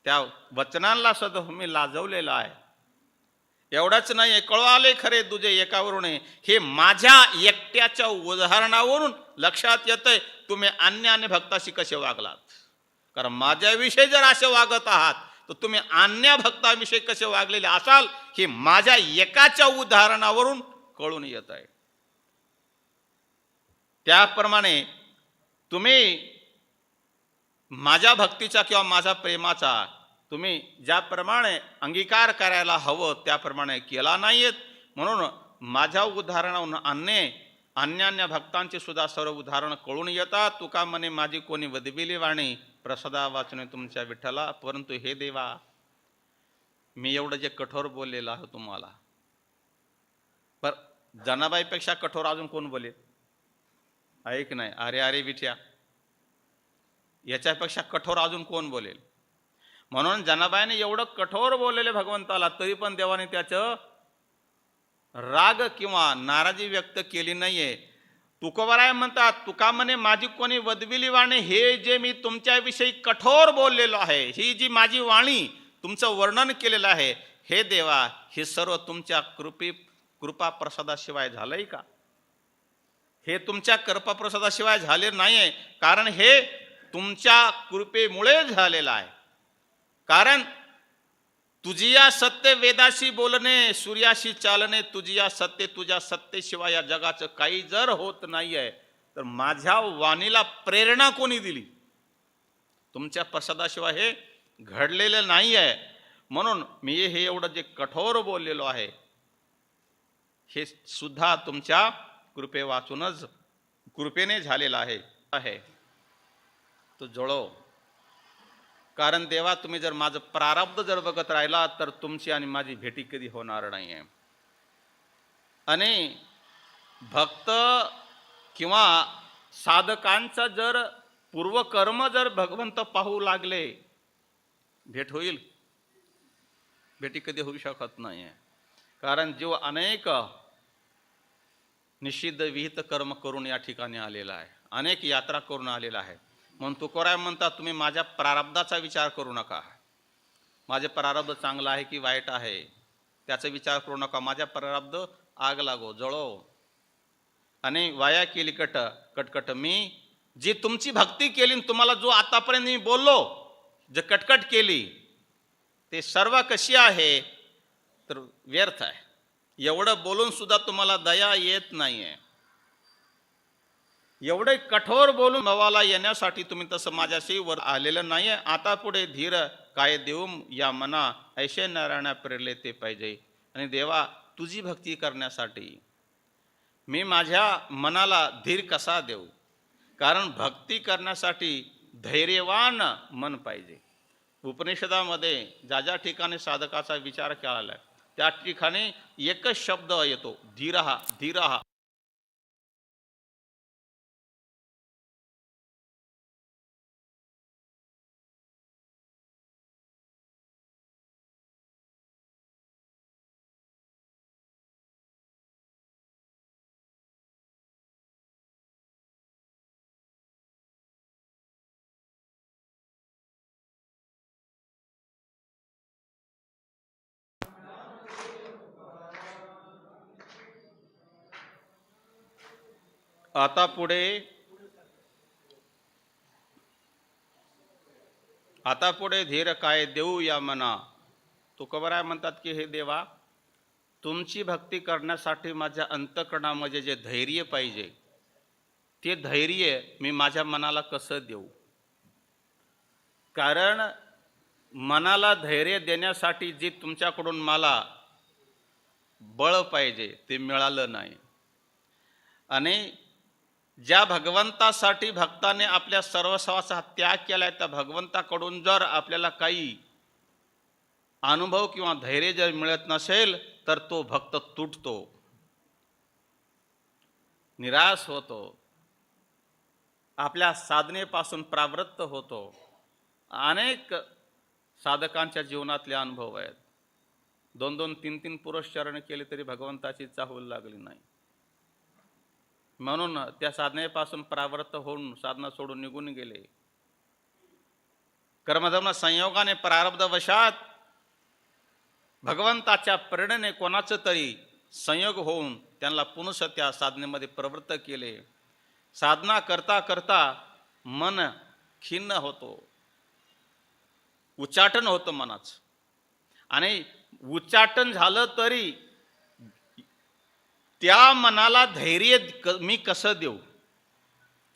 त्या वचनांना सुद्धा तुम्ही लाजवलेला आहे. एवढंच नाही, कळवाले खरे तुझे एकावरून हे माझ्या एकट्याच्या उदाहरणावरून लक्षात येतंय तुम्ही अन्य अन्य भक्ताशी कसे वागलात. कारण माझ्याविषयी जर असे वागत आहात तर तुम्ही अन्य भक्ताविषयी कसे वागलेले असाल हे माझ्या एकाच्या उदाहरणावरून कळून येत आहे. त्याप्रमाणे तुम्ही माझ्या भक्तीचा किंवा माझ्या प्रेमाचा तुम्ही ज्याप्रमाणे अंगीकार करायला हवं त्याप्रमाणे केला नाहीत. म्हणून माझ्या उदाहरणावरून अन्य भक्तांचे सुद्धा सर्व उदाहरण कळून येतात. तुका म्हणे माझी कोणी वदविली वाणी प्रसादा वाचणे तुमच्या विठ्ठला. परंतु हे देवा, मी एवढं जे कठोर बोललेलं आहे तुम्हाला, पर जनाबाईपेक्षा कठोर अजून कोण बोलेल? ऐक नाही, अरे अरे विठ्या, याच्यापेक्षा कठोर अजून कोण बोलेल? म्हणून जनाबाईने एवढं कठोर बोललेले भगवंताला, तरी पण देवाने त्याचं राग किंवा नाराजी व्यक्त केली नाहीये. तुकोबाराय म्हणतात, तुका म्हणे माझी कोणी वदविली वाणी, हे जे मी तुमच्याविषयी कठोर बोललेलो आहे, ही जी माझी वाणी तुमचं वर्णन केलेलं आहे, हे देवा, हे सर्व तुमच्या कृपा प्रसादाशिवाय झालंय का? हे तुमच्या कृपा प्रसादाशिवाय झाले नाहीये, कारण हे तुमच्या कृपेमुळे झालेलं आहे. कारण तुझिया सत्य वेदाशी बोलणे, सूर्याशी चालणे, तुझिया सत्य, तुझ्या सत्तेशिवाय या जगाचं काही जर होत नाहीये, तर माझ्या वाणीला प्रेरणा कोणी दिली? तुमच्या प्रसादाशिवाय हे घडलेलं नाहीये. म्हणून मी हे एवढं जे कठोर बोललेलो आहे, हे सुद्धा तुमच्या कृपे वाचूनच, कृपेने झालेलं आहे. तो जळो. कारण देवा, तुम्ही जर माझं प्रारब्ध जर बघत राहिला तर तुमची आणि माझी भेटी कधी होणार नाहीये. आणि भक्त किंवा साधकांचा जर पूर्वकर्म जर भगवंत पाहू लागले, भेट होईल? भेटी कधी होऊ शकत नाहीये. कारण जीव अनेक निषिद्ध विहित कर्म करून या ठिकाणी आलेला आहे, अनेक यात्रा करून आलेला आहे. म्हणून तुकोराय म्हणतात, तुम्ही माझ्या प्रारब्धाचा विचार करू नका. माझे प्रारब्ध चांगलं आहे की वाईट आहे त्याचा विचार करू नका. माझ्या प्रारब्ध आग लागो, जळो. आणि वाया केली कटकट. मी जी तुमची भक्ती केली, तुम्हाला जो आतापर्यंत मी बोललो, जे कटकट केली, ते सर्व कशी आहे तर व्यर्थ आहे. एवढं बोलून सुद्धा तुम्हाला दया येत नाहीये. एवढे कठोर बोलून भावाला येण्यासाठी तुम्ही तसं माझ्याशी वर आलेलं नाहीये. आता पुढे धीर काय देऊ या मना, ऐशे नारायणा प्रेरले ते पाहिजे. आणि देवा, तुझी भक्ती करण्यासाठी मी माझ्या मनाला धीर कसा देऊ? कारण भक्ती करण्यासाठी धैर्यवान मन पाहिजे. उपनिषदामध्ये ज्या ज्या ठिकाणी साधकाचा विचार केला आहे त्या ठिकाणी एकच शब्द येतो, धीरहा. धीरहा. आता पुढे धीर काय देऊ या मना. तुकोबाराय म्हणतात की हे देवा, तुमची भक्ती करण्यासाठी माझ्या अंतःकरणामध्ये जे धैर्य पाहिजे, ते धैर्य मी माझ्या मनाला कसं देऊ? कारण मनाला धैर्य देण्यासाठी जे तुमच्याकडून मला बळ पाहिजे ते मिळालं नाही. आणि ज्या भगवंतासाठी भक्ताने आपल्या सर्वस्वाचा त्याग केलाय, त्या भगवंताकडून जर आपल्याला काही अनुभव किंवा धैर्य जर मिळत नसेल तर तो भक्त तुटतो, निराश होतो, आपल्या साधनेपासून परावृत्त होतो. अनेक साधकांच्या जीवनातले अनुभव आहेत. 2-2, 3-3 पुरुष चरण केले तरी भगवंताची चाहूल लागली नाही. म्हणून त्या साधनेपासून परावृत्त होऊन साधना सोडून निघून गेले. कर्मधर्म संयोगाने प्रारब्ध वशात भगवंताच्या प्रेरणेने कोणाचं तरी संयोग होऊन त्यांना पुनः त्या साधनेमध्ये प्रवृत्त केले. साधना करता करता मन खिन्न होतो, उच्चाटन होतं मनाचं. आणि उच्चाटन झालं तरी त्या मनाला धैर्य मी कसं देऊ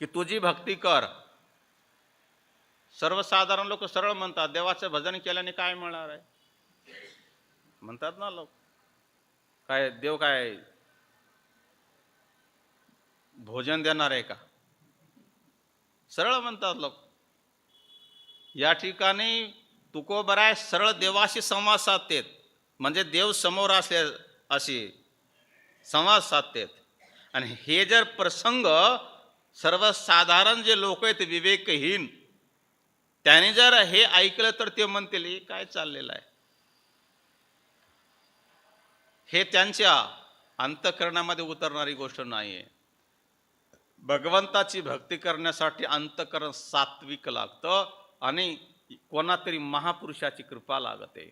की तुझी भक्ती कर. सर्वसाधारण लोक सरळ म्हणतात देवाचं भजन केल्याने काय मिळणार आहे म्हणतात ना लोक. काय देव काय भोजन देणार आहे का सरळ म्हणतात लोक. या ठिकाणी तुकोबराय सरळ देवाशी संवाद साधतेत, म्हणजे देव समोर असले अशी संवाद साधतेत. आणि हे जर प्रसंग सर्वसाधारण जे लोक आहेत विवेकहीन त्याने जर हे ऐकलं तर ते म्हणतील हे काय चाललेलं आहे. हे त्यांच्या अंतःकरणामध्ये उतरणारी गोष्ट नाहीये. भगवंताची भक्ती करण्यासाठी अंतःकरण सात्विक लागतं आणि कोणातरी महापुरुषाची कृपा लागते.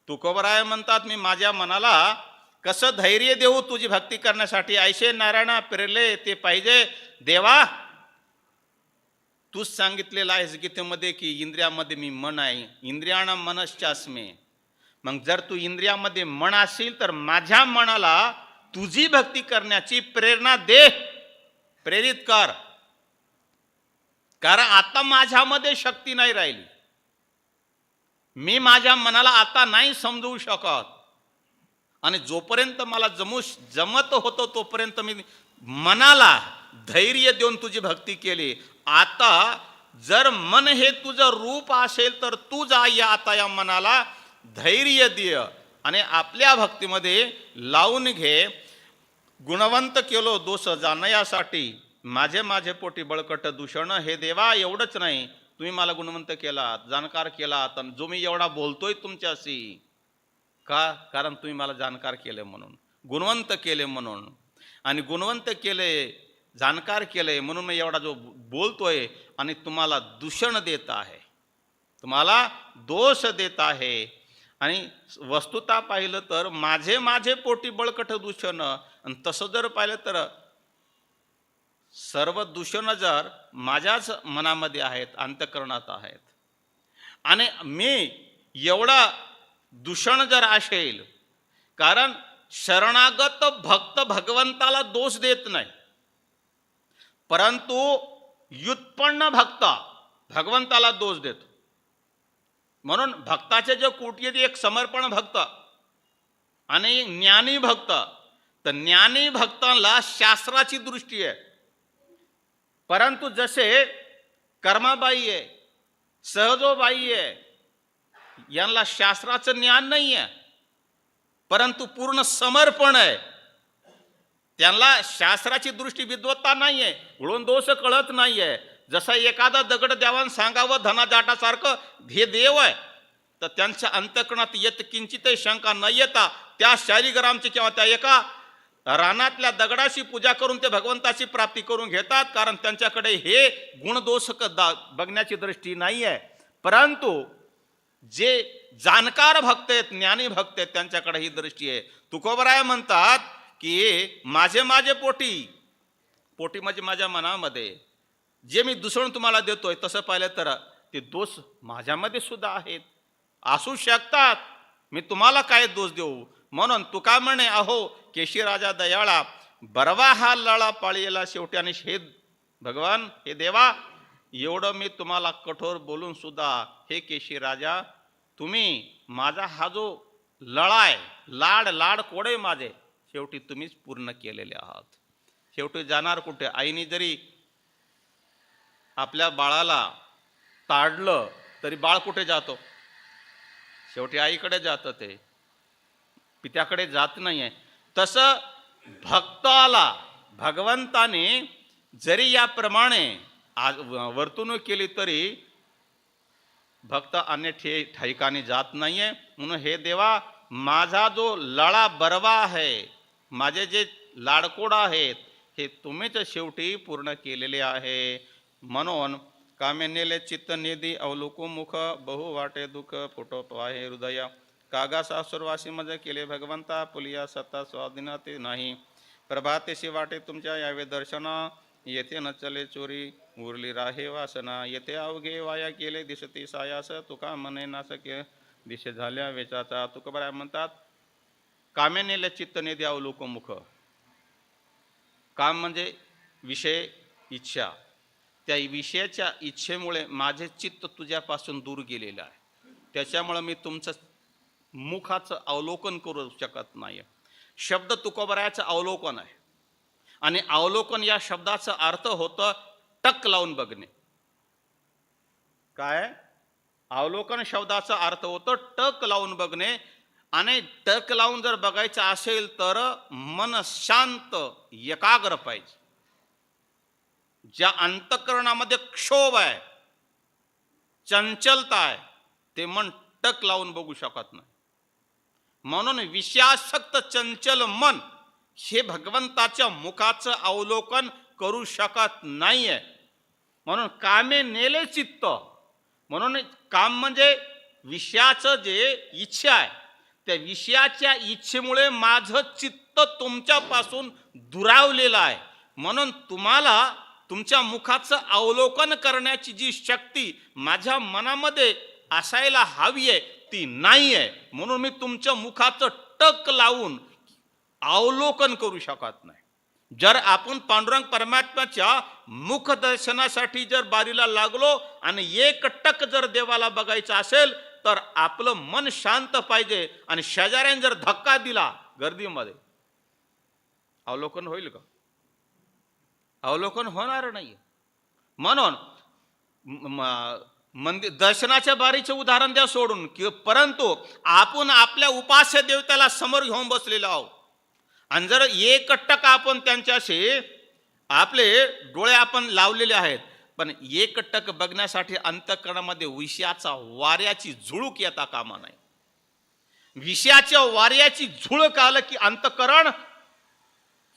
तुकोबराय म्हणतात मी माझ्या मनाला कसं धैर्य देऊ तुझी भक्ती करण्यासाठी. ऐशे नारायणा प्रेरले ते पाहिजे. देवा तूच सांगितलेलं आहेस गीतेमध्ये की इंद्रियामध्ये मी मन आहे, इंद्रियाणा मनश्चास्मे. मग जर तू इंद्रियामध्ये मन असेल तर माझ्या मनाला तुझी भक्ती करण्याची प्रेरणा दे, प्रेरित कर. कारण आता माझ्यामध्ये शक्ती नाही राहिली, मी माझ्या मनाला आता नाही समजवू शकत. आणि जोपर्यंत मला जमत होतं तोपर्यंत मी मनाला धैर्य देऊन तुझी भक्ती केली. आता जर मन हे तुझं रूप असेल तर तू जा या आता या मनाला धैर्य दे आणि आपल्या भक्तीमध्ये लावून घे. गुणवंत केलो दोष जाणयासाठी माझे माझे पोटी बळकट दूषण. हे देवा एवढंच नाही, तुम्ही मला गुणवंत केलात, जाणकार केलात. जो मी एवढा बोलतोय तुमच्याशी का, कारण तुम्ही मला जाणकार केले म्हणून, गुणवंत केले म्हणून. आणि गुणवंत केले, जाणकार केले म्हणून मी एवढा जो बोलतोय आणि तुम्हाला दूषण देत आहे, तुम्हाला दोष देत आहे. आणि वस्तुता पाहिलं तर माझे माझे पोटी बळकट दूषण. आणि तसं जर पाहिलं तर सर्व दूषण जर माझ्याच मनामध्ये आहेत, अंतःकरणात आहेत. आणि मी एवढा दूषण जर असेल, कारण शरणागत भक्त भगवंताला दोष देत नाही, परंतु व्युत्पन्न भक्त भगवंताला दोष देतो. म्हणून भक्ताचे जे कोटी आहेत एक समर्पण भक्त आणि ज्ञानी भक्त. तर ज्ञानी भक्तांना शास्त्राची दृष्टी आहे, परंतु जसे कर्माबाई आहे, सहजोबाई आहे, यांना शास्त्राचं ज्ञान नाही आहे परंतु पूर्ण समर्पण आहे. त्यांना शास्त्राची दृष्टी विद्वत्ता नाही आहे, गुण दोष कळत नाही आहे. जसा एखादा दगड देवान सांगावं धना जाटासारखं हे देव आहे, तर त्यांच्या अंतःकरणात येत किंचितही शंका न येता त्या शालिग्रामची किंवा त्या एका रानातल्या दगडाशी पूजा करून ते भगवंताची प्राप्ती करून घेतात. कारण त्यांच्याकडे हे गुणदोष बघण्याची दृष्टी नाही आहे. परंतु जे जाणकार भक्त आहेत, ज्ञानी भक्त आहेत, त्यांच्याकडे ही दृष्टी आहे. तुकोबराय म्हणतात की माझे माझे पोटी, पोटी म्हणजे माझ्या मनामध्ये जे मी दूषण तुम्हाला देतोय तसं पाहिलं तर ते दोष माझ्यामध्ये सुद्धा आहेत, असू शकतात. मी तुम्हाला काय दोष देऊ. म्हणून तुका म्हणे अहो केशी राजा दयाळा बरवा हा लळा पाळीला शेवटी. आणि हे भगवान, हे देवा, एवढं मी तुम्हाला कठोर बोलून सुद्धा हे केशी राजा तुम्ही माझा हा जो लळा आहे, लाड कोडे माझे शेवटी तुम्हीच पूर्ण केलेले आहात. शेवटी जाणार कुठे. आईने जरी आपल्या बाळाला ताडलं तरी बाळ कुठे जातो, शेवटी आईकडे जातं, ते पित्याकडे जात नाहीये. तसं भक्ताला भगवंताने जरी याप्रमाणे वर्तणूक केली तरी भक्त अन्य ठिकाणी जात नाहीये. म्हणून हे देवा माझा जो लळा बरवा आहे, माझे जे लाडकोड आहेत, हे तुम्हीच शेवटी पूर्ण केलेले आहे. म्हणून कामे नेले चित्त निधी अवलोको मुख बहु वाटे दुःख फुटो आहे हृदय. कागा सासुरवासी मज केले भगवंता पुलिया सत्ता स्वाधीनात नाही. प्रभातेशी वाटे तुमच्या यावे दर्शना, येथे न चले चोरी उरली राहे वासना. येथे अवघे वाया केले दिसती सायास, तुका मने नासके दिशे झाल्या वेचाचा. तुकोबराय म्हणतात, कामे नेले चित्त ने द्याव लोकमुख. काम म्हणजे विषय, इच्छा. त्या विषयाच्या इच्छेमुळे माझे चित्त तुझ्यापासून दूर गेलेलं आहे. त्याच्यामुळे मी तुमचं मुखाचं अवलोकन करू शकत नाही. शब्द तुकोबरायाचं अवलोकन आहे, आणि अवलोकन या शब्दाचा अर्थ होतं टक लावून बघणे. काय अवलोकन शब्दाचा अर्थ होतो टक लावून बघणे. आणि टक लावून जर बघायचं असेल तर मन शांत एकाग्र पाहिजे. ज्या अंतःकरणामध्ये क्षोभ आहे, चंचलता आहे, ते मन टक लावून बघू शकत नाही. म्हणून विषयासक्त चंचल मन हे भगवंताच्या मुखाचं अवलोकन करू शकत नाहीये. म्हणून कामे नेले चित्त. म्हणून काम म्हणजे विषयाचं जे इच्छा आहे, त्या विषयाच्या इच्छेमुळे माझं चित्त तुमच्यापासून दुरावलेलं आहे. म्हणून तुम्हाला तुमच्या मुखाचं अवलोकन करण्याची जी शक्ती माझ्या मनामध्ये असायला हवी आहे ती नाही आहे. म्हणून मी तुमच्या मुखाचं टक लावून अवलोकन करू शकत नाही. जर आपण पांडुरंग परमात्म्याच्या मुख दर्शनासाठी जर बारीला लागलो आणि एक टक जर देवाला बघायचं असेल तर आपलं मन शांत पाहिजे. आणि शेजाऱ्याने जर धक्का दिला गर्दीमध्ये, अवलोकन होईल का? अवलोकन होणार नाही. म्हणून मंदिर दर्शनाच्या बारीचे उदाहरण द्या सोडून, की परंतु आपण आपल्या उपास्य देवताला समोर घेऊन बसलेलो आहोत, आणि जर एक टक आपण त्यांच्याशी आपले डोळे आपण लावलेले आहेत, पण एक टक बघण्यासाठी अंतःकरणामध्ये विषयाचा वाऱ्याची झुळूक येता कामा नाही. विषयाच्या वाऱ्याची झुळूक आलं की अंतःकरण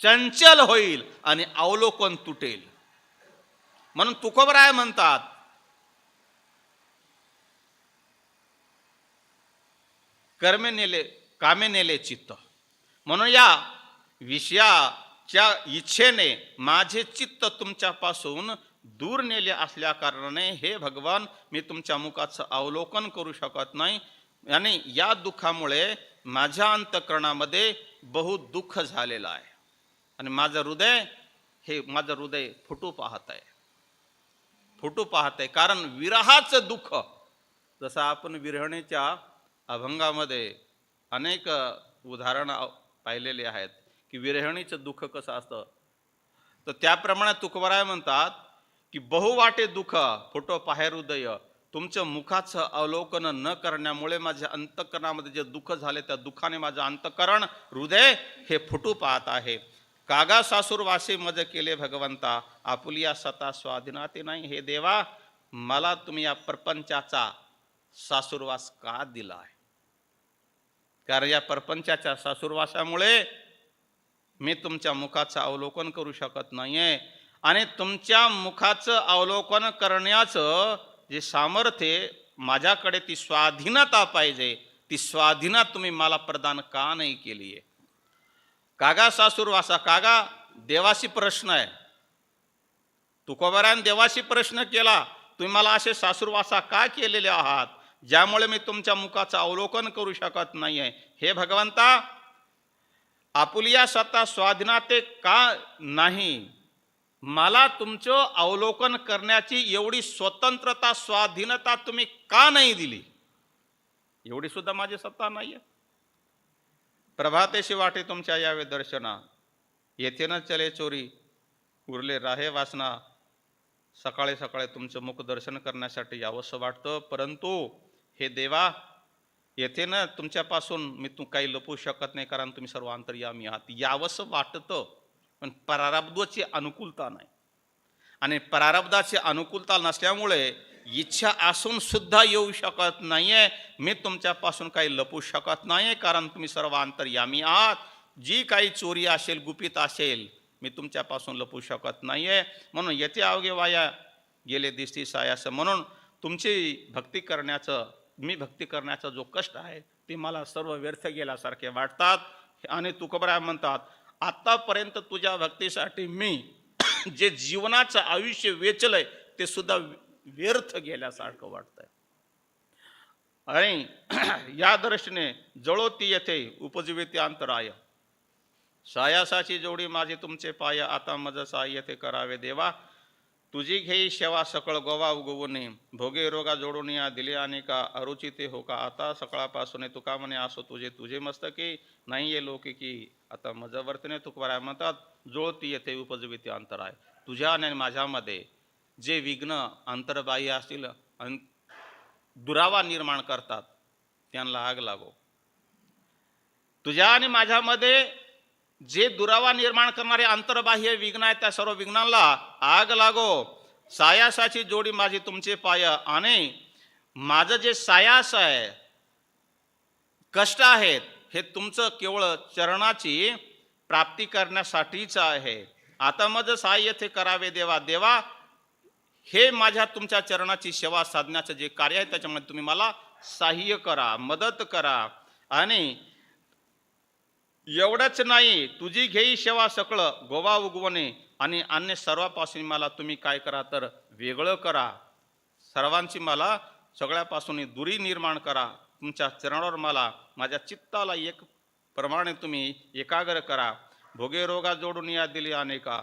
चंचल होईल आणि अवलोकन तुटेल. म्हणून तुकोबराय म्हणतात, कामे नेले चित्त. म्हणून या विषयाच्या इच्छेने माझे चित्त तुमच्यापासून दूर नेले असल्या कारणाने हे भगवान मी तुमच्या मुखाचं अवलोकन करू शकत नाही. आणि या दुःखामुळे माझ्या अंतःकरणामध्ये बहुत दुःख झालेलं आहे. आणि माझं हृदय फुटू पाहत आहे. कारण विरहाचं दुःख, जसं आपण विरहणीच्या अभंगामध्ये अनेक उदाहरणं पाहिलेली आहेत की विरहणीचं दुःख कसं असतं, तर त्याप्रमाणे तुकोबराय म्हणतात की बहुवाटे दुःख फुटो पाहे हृदय. तुमच्या मुखाचं अवलोकन न करण्यामुळे माझ्या अंतःकरणामध्ये जे दुःख झाले त्या दुःखाने माझं अंतःकरण हृदय हे फुटू पाहत आहे. कागा सासूरवासी मज केले भगवंता, आपुलिया सता स्वाधीनाते नाही. हे देवा, मला तुम्ही या प्रपंचाचा सासूरवास का दिला आहे? कारण या प्रपंचाच्या सासूरवासामुळे मी तुमच्या मुखाचं अवलोकन करू शकत नाहीये. आणि तुमच्या मुखाचं अवलोकन करण्याचं जे सामर्थ्य माझ्याकडे, ती स्वाधीनता पाहिजे, ती स्वाधीनता तुम्ही मला प्रदान का नाही केली आहे? कागा सासूरवासा, कागा देवाशी प्रश्न आहे. तुकोबरायाने देवाशी प्रश्न केला, तुम्ही मला असे सासूरवासा का केलेले आहात ज्यामुळे मी तुमच्या मुखाचं अवलोकन करू शकत नाहीये? हे भगवंता, आपुलिया सत्ता स्वाधीनाते का नाही? मला तुमचं अवलोकन करण्याची एवढी स्वतंत्रता, स्वाधीनता तुम्ही का नाही दिली? एवढी सुद्धा माझी सत्ता नाहीये. प्रभातेशी वाटे तुमच्या यावे दर्शना, येथे न चले चोरी उरले राहे वासना. सकाळी सकाळी तुमचं मुख दर्शन करण्यासाठी यावंसं वाटतं, परंतु हे देवा, येथे न तुमच्यापासून मी काही लपवू शकत नाही, कारण तुम्ही सर्व अंतर्यामी आहात. यावंसं वाटतं, पण प्रारब्धाची अनुकूलता नाही. आणि प्रारब्धाची अनुकूलता नसल्यामुळे इच्छा असून सुद्धा येऊ शकत नाहीये. मी तुमच्यापासून काही लपू शकत नाही, कारण तुम्ही सर्व अंतर्यामी आहात. जी काही चोरी असेल, गुपित असेल, मी तुमच्यापासून लपू शकत नाहीये. म्हणून येथे अवघे वाया गेले दिसती सायास. म्हणून तुमची भक्ती करण्याचं मी भक्ती करण्याचा जो कष्ट आहे ते मला सर्व व्यर्थ गेल्यासारखे वाटतात आणि तुकोबराय म्हणतात आतापर्यंत तुझ्या भक्तीसाठी मी जे जीवनाचं आयुष्य वेचलंय ते सुद्धा व्यर्थ गेल्यासारखं वाटतंय. आणि या दृष्टीने जळोती येथे उपजीविते अंतराय सायासाची जोडी माझे तुमचे पाय आता मज साय येथे करावे देवा तुझी घेई सेवा सकळ गोवा उगवणे भोगे रोगा जोडून या दिले आणि का अरुचिते हो का आता सकाळपासून तुका म्हणे असो तुझे तुझे मस्तकी नाही ये लौकिकी आता मज वर्तने तुकवाराय म्हणतात जोळती येथे उपजीविते अंतराय तुझ्या आणि माझ्यामध्ये जे विघ्न अंतर्बाह्य असतील दुरावा निर्माण करतात त्यांना आग लागो. तुझ्या आणि माझ्यामध्ये जे दुरावा निर्माण करणारे अंतर्बाह्य विघ्न आहेत त्या सर्व विघ्नांना आग लागो. सायासाची जोडी माझी तुमचे पाय आणि माझं जे सायास आहे कष्ट आहेत हे तुमचं केवळ चरणाची प्राप्ती करण्यासाठीच आहे. आता मज साय येथे करावे देवा देवा हे माझ्या तुमच्या चरणाची सेवा साधण्याचं जे कार्य आहे त्याच्यामध्ये तुम्ही मला सहाय्य करा मदत करा. आणि एवढंच नाही तुझी घेई सेवा सकळ गोवा उगवणे आणि अन्य सर्वापासून मला तुम्ही काय करा तर वेगळं करा सर्वांची मला सगळ्यापासून दुरी निर्माण करा. तुमच्या चरणावर मला माझ्या चित्ताला एक प्रमाणे तुम्ही एकाग्र करा. भोगे रोगा जोडून या दिली अनेका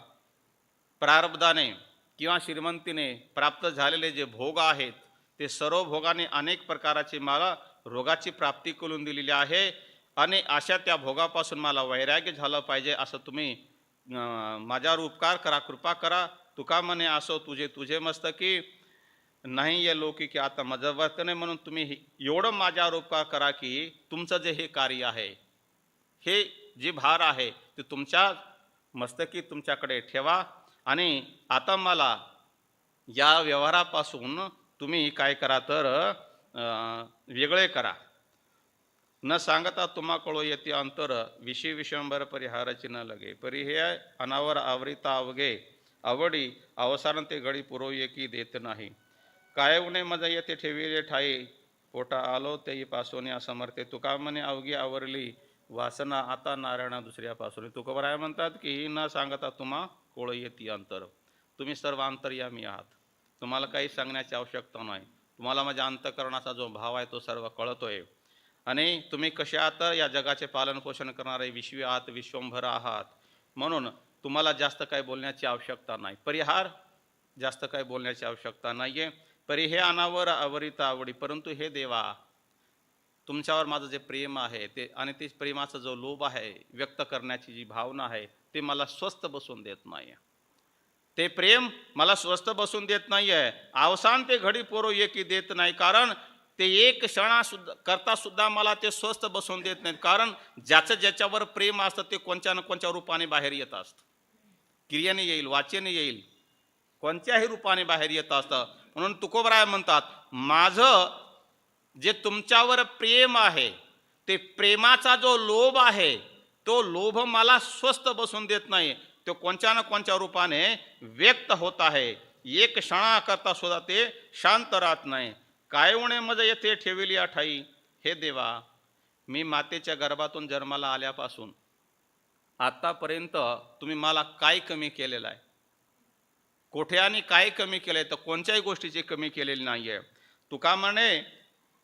प्रारब्धाने किंवा श्रीमंतीने प्राप्त झालेले जे भोग आहेत ते सर्व भोगाने अनेक प्रकाराची मला रोगाची प्राप्ती करून दिलेली आहे आणि अशा त्या भोगापासून मला वैराग्य झालं पाहिजे असं तुम्ही माझ्यावर उपकार करा कृपा करा. तुका म्हणे असो तुझे तुझे मस्तकी नाही ये लौकिकी की आता माझं वर्तन आहे म्हणून तुम्ही एवढं माझ्यावर उपकार करा की तुमचं जे हे कार्य आहे हे जे भार आहे ते तुमच्या मस्तकी तुमच्याकडे ठेवा. आणि आता मला या व्यवहारापासून तुम्ही काय करा तर वेगळे करा. न सांगता तुम्हा कळो येते अंतर विषय विश्वंभर परिहाराची न लगे परी हे अनावर आवरिता अवघे आवडी अवसारण ते घडी पुरवये की देत नाही काय उणे मजा येते ठेविले ठाई पोटा आलो तेही पासून असमर्थे तुका म्हणे अवघी आवरली वासना आता नारायणा दुसऱ्यापासून. तुकोबराय म्हणतात की न सांगता तुम्हा कोळ येते अंतर तुम्ही सर्व अंतर्यामी आहात तुम्हाला काही सांगण्याची आवश्यकता नाही. तुम्हाला माझ्या अंतःकरणाचा जो भाव आहे तो सर्व कळतोय आणि तुम्ही कसे आहात या जगाचे पालन पोषण करणारे विश्वी आहात विश्वंभर आहात म्हणून तुम्हाला जास्त काही बोलण्याची आवश्यकता नाही. परिहार जास्त काही बोलण्याची आवश्यकता नाहीये. परी हे अनावर आवरिता आवडी परंतु हे देवा तुमच्यावर माझं जे प्रेम आहे ते आणि ते प्रेमाचा जो लोभ आहे व्यक्त करण्याची जी भावना आहे ते मला स्वस्थ बसून देत नाही. ते प्रेम मला स्वस्थ बसून देत नाही आहे. अवसान ते घडी पोरो एकी देत नाही कारण ते एक क्षणा सुद्धा करता सुद्धा मला ते स्वस्थ बसून देत नाहीत. कारण ज्याचं ज्याच्यावर प्रेम असतं ते कोणत्या ना कोणत्या रूपाने बाहेर येत असतं. क्रियेने येईल वाचेने येईल कोणत्याही रूपाने बाहेर येत असतं. म्हणून तुकोबराय म्हणतात माझं जे तुमच्यावर प्रेम आहे ते प्रेमाचा जो लोभ आहे तो लोभ मला स्वस्थ बसून देत नाही. तो कोणत्या ना कोणत्या रूपाने व्यक्त होत आहे. एक क्षणा करता सुद्धा ते शांत राहत नाही. काय उणे मज येथे ठेवली ठाई हे देवा मी मातेच्या गर्भातून जन्माला आल्यापासून आतापर्यंत तुम्ही मला काय कमी केलेलं आहे कोठे आणि काय कमी केलंय तर कोणत्याही गोष्टीची कमी केलेली नाहीये. तुका म्हणे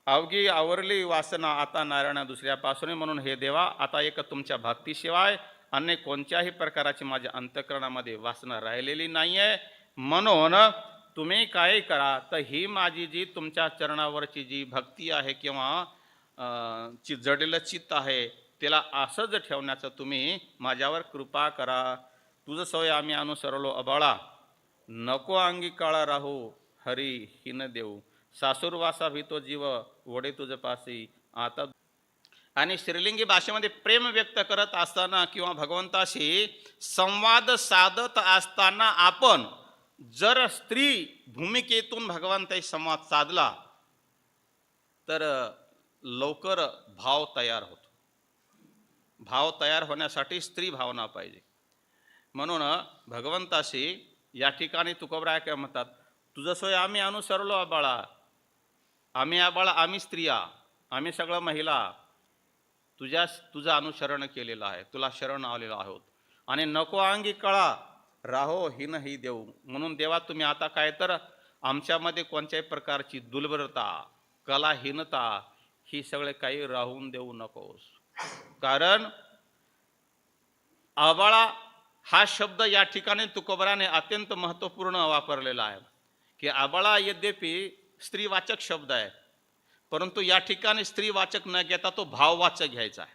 अवघी आवरली वासना आता नारायणा दुसऱ्यापासून म्हणून हे देवा आता एक तुमच्या भक्तीशिवाय अन्य कोणत्याही प्रकाराची माझ्या अंतःकरणामध्ये वासना राहिलेली नाहीये. म्हणून तुम्ही काय करा तर ही माझी जी तुमच्या चरणावरची जी भक्ती आहे किंवा जडलेलं चित्त आहे त्याला असंच ठेवण्याचं तुम्ही माझ्यावर कृपा करा. तुझं सोय आम्ही अनुसरलो अबाळा नको अंगी काळा राहू हरी हिन देऊ सासूरवासा भीतो जीव वडे तुझ पासी आता. आणि श्रीलिंगी भाषेमध्ये प्रेम व्यक्त करत असताना किंवा भगवंताशी संवाद साधत असताना आपण जर स्त्री भूमिकेतून भगवंताशी संवाद साधला तर लवकर भाव तयार होतो. भाव तयार होण्यासाठी स्त्री भावना पाहिजे. म्हणून भगवंताशी या ठिकाणी तुकोबराय काय म्हणतात तुझं सोय आम्ही अनुसरलो बाळा आम्ही आबाळ, आम्ही स्त्रिया, आम्ही सगळं महिला तुझं अनुसरण केलेलं आहे, तुला शरण आलेलो आहोत. आणि नको अंगी कळा राहो हिन ही देऊ. म्हणून देवा तुम्ही आता काय तर आमच्यामध्ये कोणत्याही प्रकारची दुर्बलता, कलाहीनता ही सगळे काही राहून देऊ नकोस. कारण आबाळा हा शब्द या ठिकाणी तुकोबराने अत्यंत महत्त्वपूर्ण वापरलेला आहे. की आबाळा यद्यपि स्त्रीवाचक शब्द आहे, परंतु या ठिकाणी स्त्रीवाचक न घेता तो भाववाचक घ्यायचा आहे.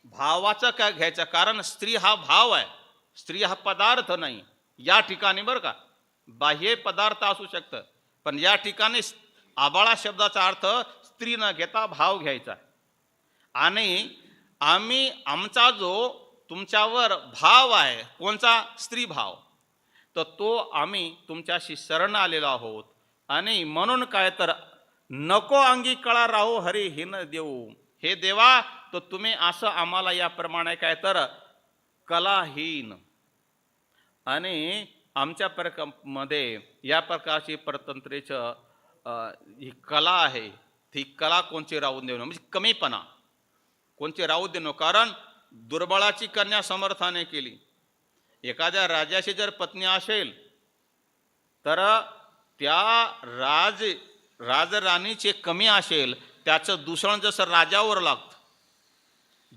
भाववाचक घ्यायचा, कारण स्त्री हा भाव आहे, स्त्री हा पदार्थ नाही. या ठिकाणी बरं का, बाह्य पदार्थ असू शकतं, पण या ठिकाणी आबाळा शब्दाचा अर्थ स्त्री न घेता भाव घ्यायचा आहे. आणि आम्ही आमचा जो तुमच्यावर भाव आहे, कोणचा? स्त्री भाव, तर तो आम्ही तुमच्याशी शरण आलेलो आहोत. आणि म्हणून काय तर नको अंगी कळा राहू हरी हिन देऊ. हे देवा, तर तुम्ही असं आम्हाला याप्रमाणे काय तर कलाहीन आणि आमच्या मध्ये या प्रकारची परतंत्रेचं ही कला आहे, ती कला कोणची राहू देऊ, म्हणजे कमीपणा कोणची राहू देणं. कारण दुर्बळाची कन्या समर्थाने केली. एखाद्या राजाची जर पत्नी असेल तर त्या राजराणीचे कमी असेल, त्याचं दूषण जसं राजावर लागतं,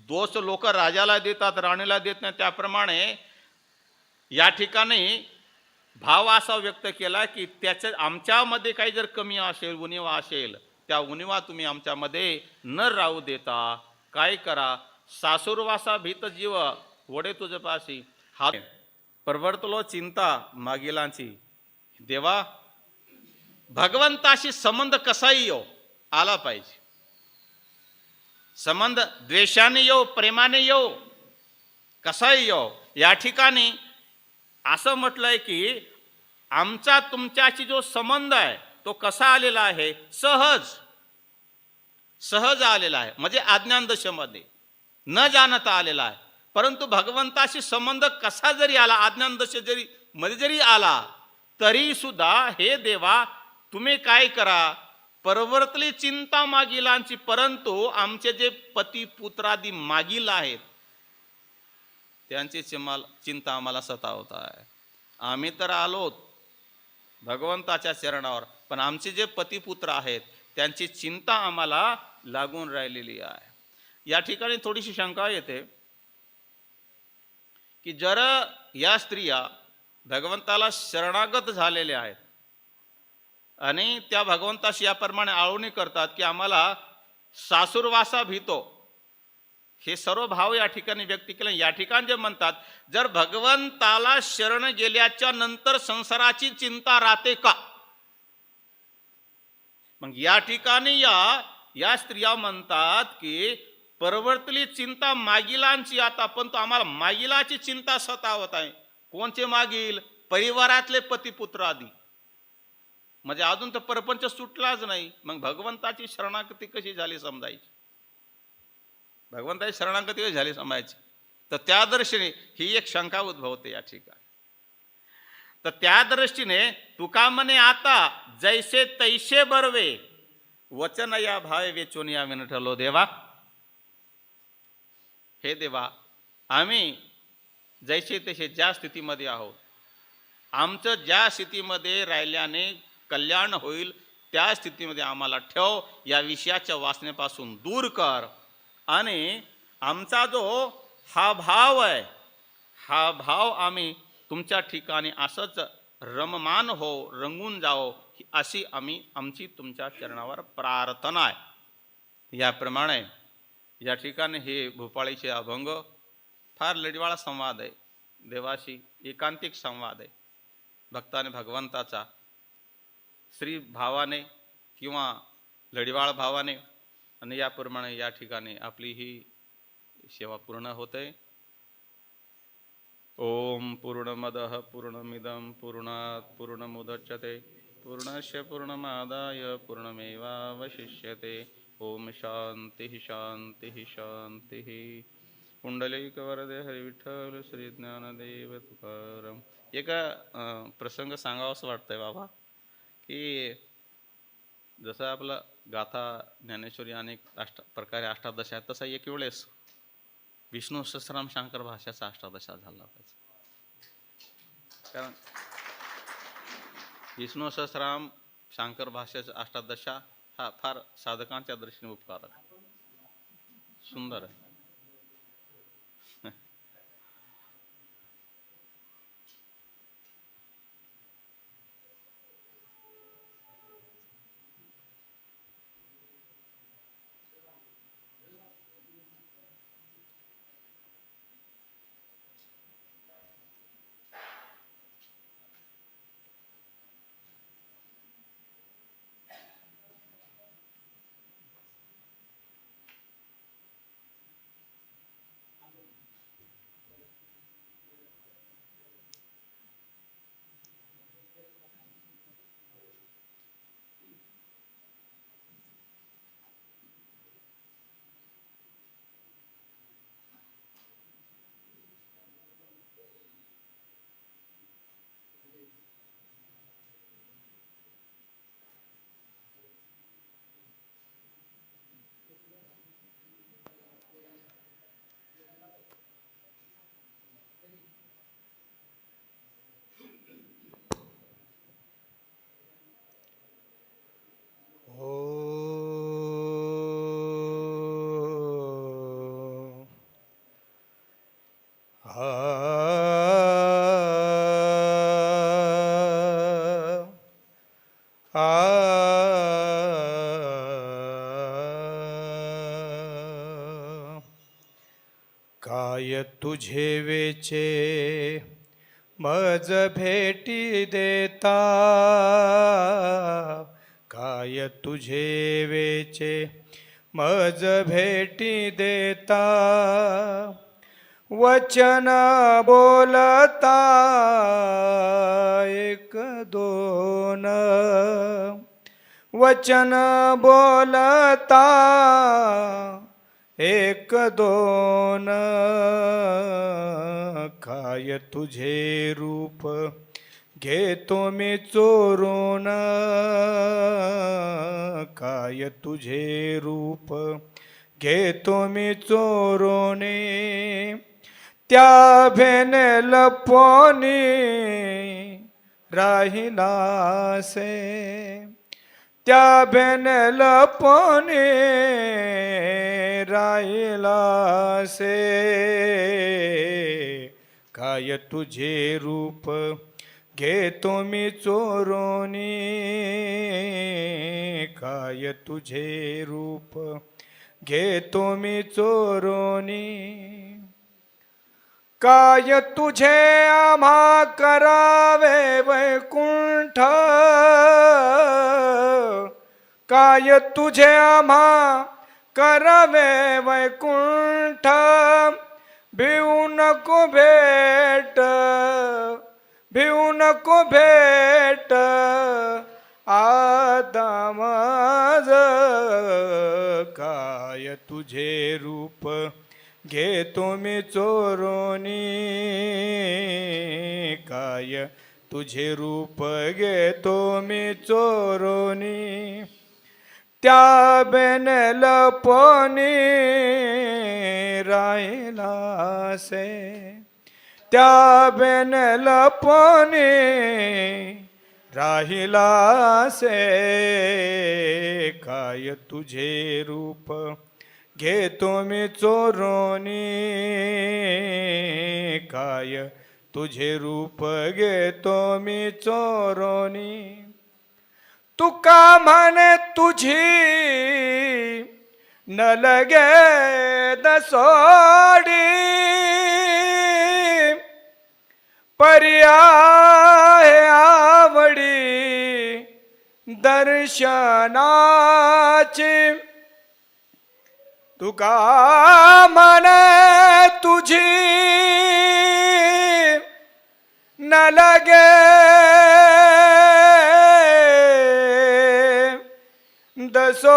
दोष लोक राजाला देतात, राणीला देत नाही, त्याप्रमाणे या ठिकाणी भाव असा व्यक्त केला की त्याच्या आमच्यामध्ये काही जर कमी असेल, उणिवा असेल, त्या उणिवा तुम्ही आमच्यामध्ये न राहू देता काय करा. सासूरवासा भीत जीव वडे तुझपाशी, हा परवर्तलो चिंता मागिलांची. देवा, भगवंताशी संबंध कसाही येऊ आला पाहिजे. संबंध द्वेषाने येऊ, प्रेमाने येऊ, कसाही येऊ. या ठिकाणी असं म्हटलंय की आमचा तुमच्याशी जो संबंध आहे तो कसा आलेला आहे? सहज सहज आलेला आहे, म्हणजे अज्ञानदशेमध्ये न जाणता आलेला आहे. परंतु भगवंताशी संबंध कसा जरी आला, अज्ञानदशे जरी मध्ये जरी आला, तरी सुद्धा हे देवा तुम्ही काय करा, परवर्तली चिंता मागिलांची. परंतु आमचे जे पती पुत्रादी मागील आहेत त्यांची चिंता आम्हाला सतावत आहे. आम्ही तर आलोत भगवंताच्या चरणावर, पण आमचे जे पतीपुत्र आहेत त्यांची चिंता आम्हाला लागून राहिलेली आहे. या ठिकाणी थोडीशी शंका येते की जर या स्त्रिया भगवंताला शरणागत झालेल्या आहेत आणि त्या भगवंताशी याप्रमाणे आळवणी करतात की आम्हाला सासूरवासा भीतो, हे सर्व भाव या ठिकाणी व्यक्त केले. या ठिकाणी जे म्हणतात, जर भगवंताला शरण गेल्याच्या नंतर संसाराची चिंता राहते का? मग या ठिकाणी या स्त्रिया म्हणतात की परवर्तली चिंता मागिलांची आता, पण तो आम्हाला मागिलाची चिंता सतावत आहे. कोणचे मागील? परिवारातले पतीपुत्र आदी, म्हणजे अजून तर परपंच सुटलाच नाही. मग भगवंताची शरणागती कशी झाली समजायची? भगवंताची शरणागती कशी झाली समजायची? तर त्या दृष्टीने ही एक शंका उद्भवते या ठिकाणी. तर त्या दृष्टीने तुका म्हणे आता जैसे तैसे बरवे, वचन या भावे वेचून या विनठलो. देवा, हे देवा, आम्ही जैसे तसे ज्या स्थितीमध्ये आहोत, आमचं ज्या स्थितीमध्ये राहिल्याने कल्याण होईल त्या स्थितीमध्ये आम्हाला ठेव. या विषयाच्या वासनेपासून दूर कर. आणि आमचा जो हा भाव आहे, हा भाव आम्ही तुमच्या ठिकाणी असंच रममान हो, रंगून जाओ, अशी आमची तुमच्या चरणावर प्रार्थना आहे. याप्रमाणे या ठिकाणी हे भूपाळीचे अभंग फार लढिवाळा संवाद आहे, देवाशी एकांतिक संवाद आहे. भक्ताने भगवंताचा श्री भावाने किंवा लढिवाळ भावाने, आणि याप्रमाणे या ठिकाणी आपली ही सेवा पूर्ण होते. ओम पूर्णमदः पूर्णमिदं पूर्णात् पूर्णमुदच्यते पूर्णस्य पूर्णमादाय पूर्णमेवावशिष्यते. ओम शांती शांती शांती. पुंडलिकवरदे हरी विठ्ठल श्री ज्ञानदेव तुकाराम. एका प्रसंग सांगावासं वाटतंय बाबा, की जसं आपलं गाथा ज्ञानेश्वरी अनेक प्रकारे अष्टादश आहेत, तसा एक वेळेस विष्णू सहस्त्रनाम शंकर भाषेचा अष्टादशा झाला पाहिजे. कारण विष्णू सहस्त्रनाम शंकर भाषेचा अष्टादशा हा फार साधकांच्या दृष्टीने उपकारक आहे, सुंदर आहे. ओ आ काय तुझे वेचे मज भेटी देता, काय तुझे वेचे मज भेटी देता, वचन बोलता एक दोन, वचन बोलता एक दोन, काय तुझे रूप घेतो मी चोरून, काय तुझे रूप घेतो मी चोरोने, त्या भेने लपवणी राहिलासे, त्या भेने लपवणी राहिलासे, काय तुझे रूप घेतो मी चोरोनी, काय तुझे रूप घेतो मी चोरोनी, काय तुझे आम्हा करावे वैकुंठ, काय तुझे आम्हा करावे वैकुंठ, भिऊ नको भेट, भिऊ नको भेट, आता माझ, काय तुझे रूप घेतो मी चोरोनी, काय तुझे रूप घेतो मी चोरोनी, त्या बेन लपवणी राहिलासे, त्या बेन लपवणी राहिलासे, काय तुझे रूप घेतो मी चोरोनी, काय तुझे रूप घेतो मी चोरोनी, तुका म्हणे तुझी न लगे दसोडी, पर्याय आवडी दर्शनाची, तुका म्हणे तुझी न लगे दसोडी,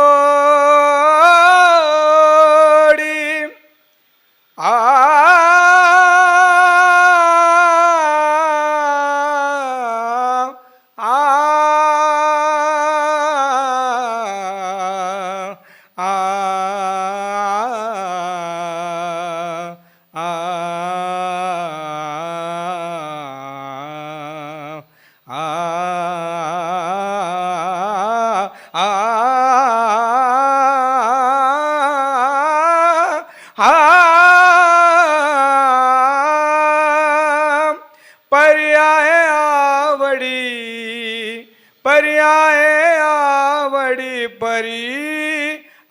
पर्याय आवडी पर्याय आवडी परी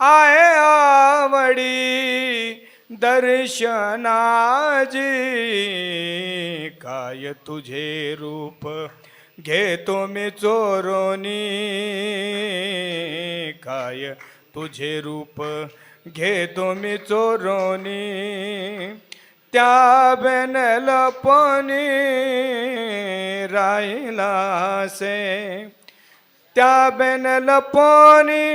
आहे आवडी दर्शनाजी काय तुझे रूप घेतो मी चोरोनी काय तुझे रूप घेतो मी चोरोनी त्या बेन लपणी राहिला से त्या बेन लपणी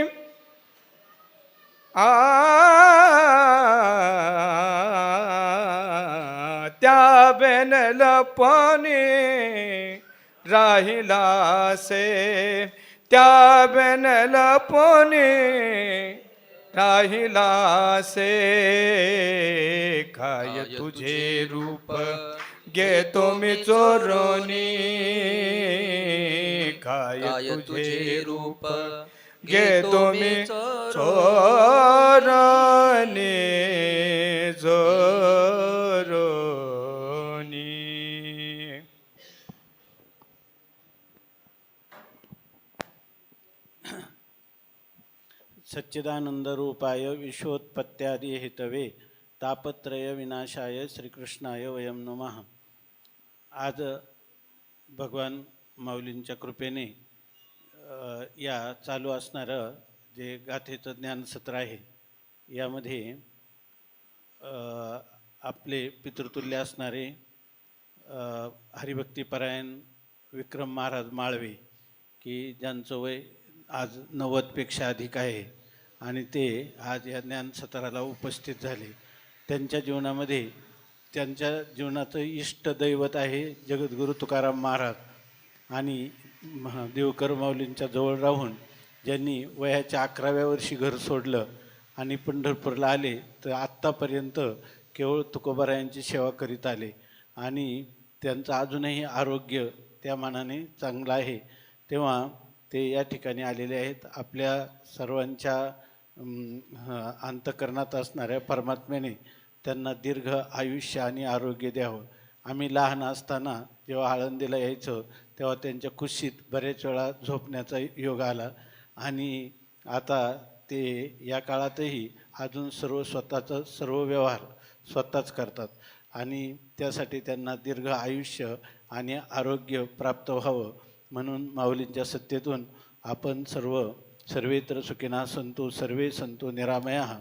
त्या बेन लपणी राहिला से त्या बेन लपणी राहिला से काय तुझे रूप घेतो मी चोरोनी काय तुझे रूप घेतो मी चोरोनी चोरोनी. सच्चिदानंद रूपाय विश्वोत्पत्त्यादि हेतवे तापत्रय विनाशाय श्रीकृष्णाय वयं नमः. आज भगवान माऊलींच्या कृपेने या चालू असणारं जे गाथेचं ज्ञानसत्र आहे यामध्ये आपले पितृतुल्य असणारे हरिभक्तीपरायण विक्रम महाराज माळवे की ज्यांचं वय आज 90पेक्षा अधिक आहे आणि ते आज या ज्ञानसत्राला उपस्थित झाले. त्यांच्या जीवनामध्ये त्यांच्या जीवनाचं इष्टदैवत आहे जगद्गुरू तुकाराम महाराज आणि देवकर माऊलींच्या जवळ राहून ज्यांनी वयाच्या 11व्या वर्षी घर सोडलं आणि पंढरपूरला आले तर आत्तापर्यंत केवळ तुकोबारायांची सेवा करीत आले आणि त्यांचं अजूनही आरोग्य त्या मानाने चांगलं आहे. तेव्हा ते या ठिकाणी आलेले आहेत. आपल्या सर्वांच्या अंतःकरणात असणाऱ्या परमात्म्याने त्यांना दीर्घ आयुष्य आणि आरोग्य द्यावं. आम्ही लहान असताना जेव्हा आळंदीला यायचो तेव्हा त्यांच्या कुशीत बरेच वेळा झोपण्याचा योग आला आणि आता ते या काळातही अजून स्वतःचं सर्व व्यवहार स्वतःच करतात आणि त्यासाठी त्यांना दीर्घ आयुष्य आणि आरोग्य प्राप्त व्हावं म्हणून माऊलींच्या सत्तेतून आपण सर्वेत्र सुखिनः सन्तु सर्वे सन्तु निरामयाः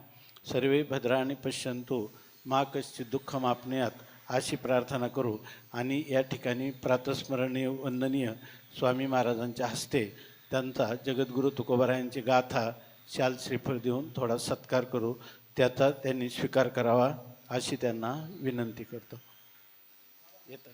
सर्वे भद्राणि पश्यन्तु मा कश्चित् दुःखमाप्नुयात् अशी प्रार्थना करू आणि या ठिकाणी प्रातस्मरणीय वंदनीय स्वामी महाराजांच्या हस्ते त्यांचा जगद्गुरू तुकोबारायांची गाथा शाल श्रीफळ देऊन थोडा सत्कार करू. त्याचा त्यांनी स्वीकार करावा अशी त्यांना विनंती करतो. येतात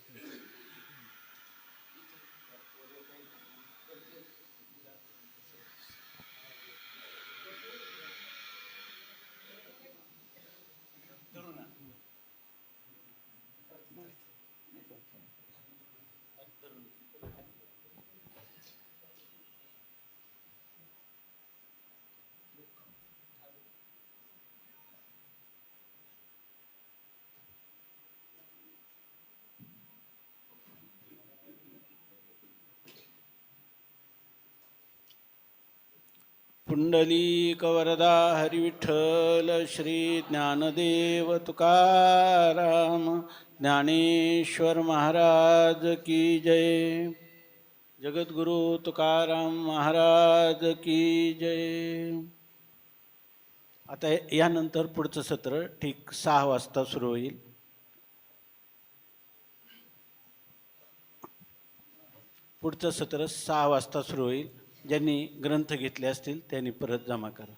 पुंडलीकवरदा हरिविठ्ठल श्री ज्ञानदेव तुकाराम ज्ञानेश्वर महाराज की जय. जगद्गुरु तुकाराम महाराज की जय. आता यानंतर पुढचं सत्र ठीक 6 वाजता सुरू होईल. पुढचं सत्र 6 वाजता सुरू होईल. ज्यांनी ग्रंथ घेतले असतील त्यांनी परत जमा करा.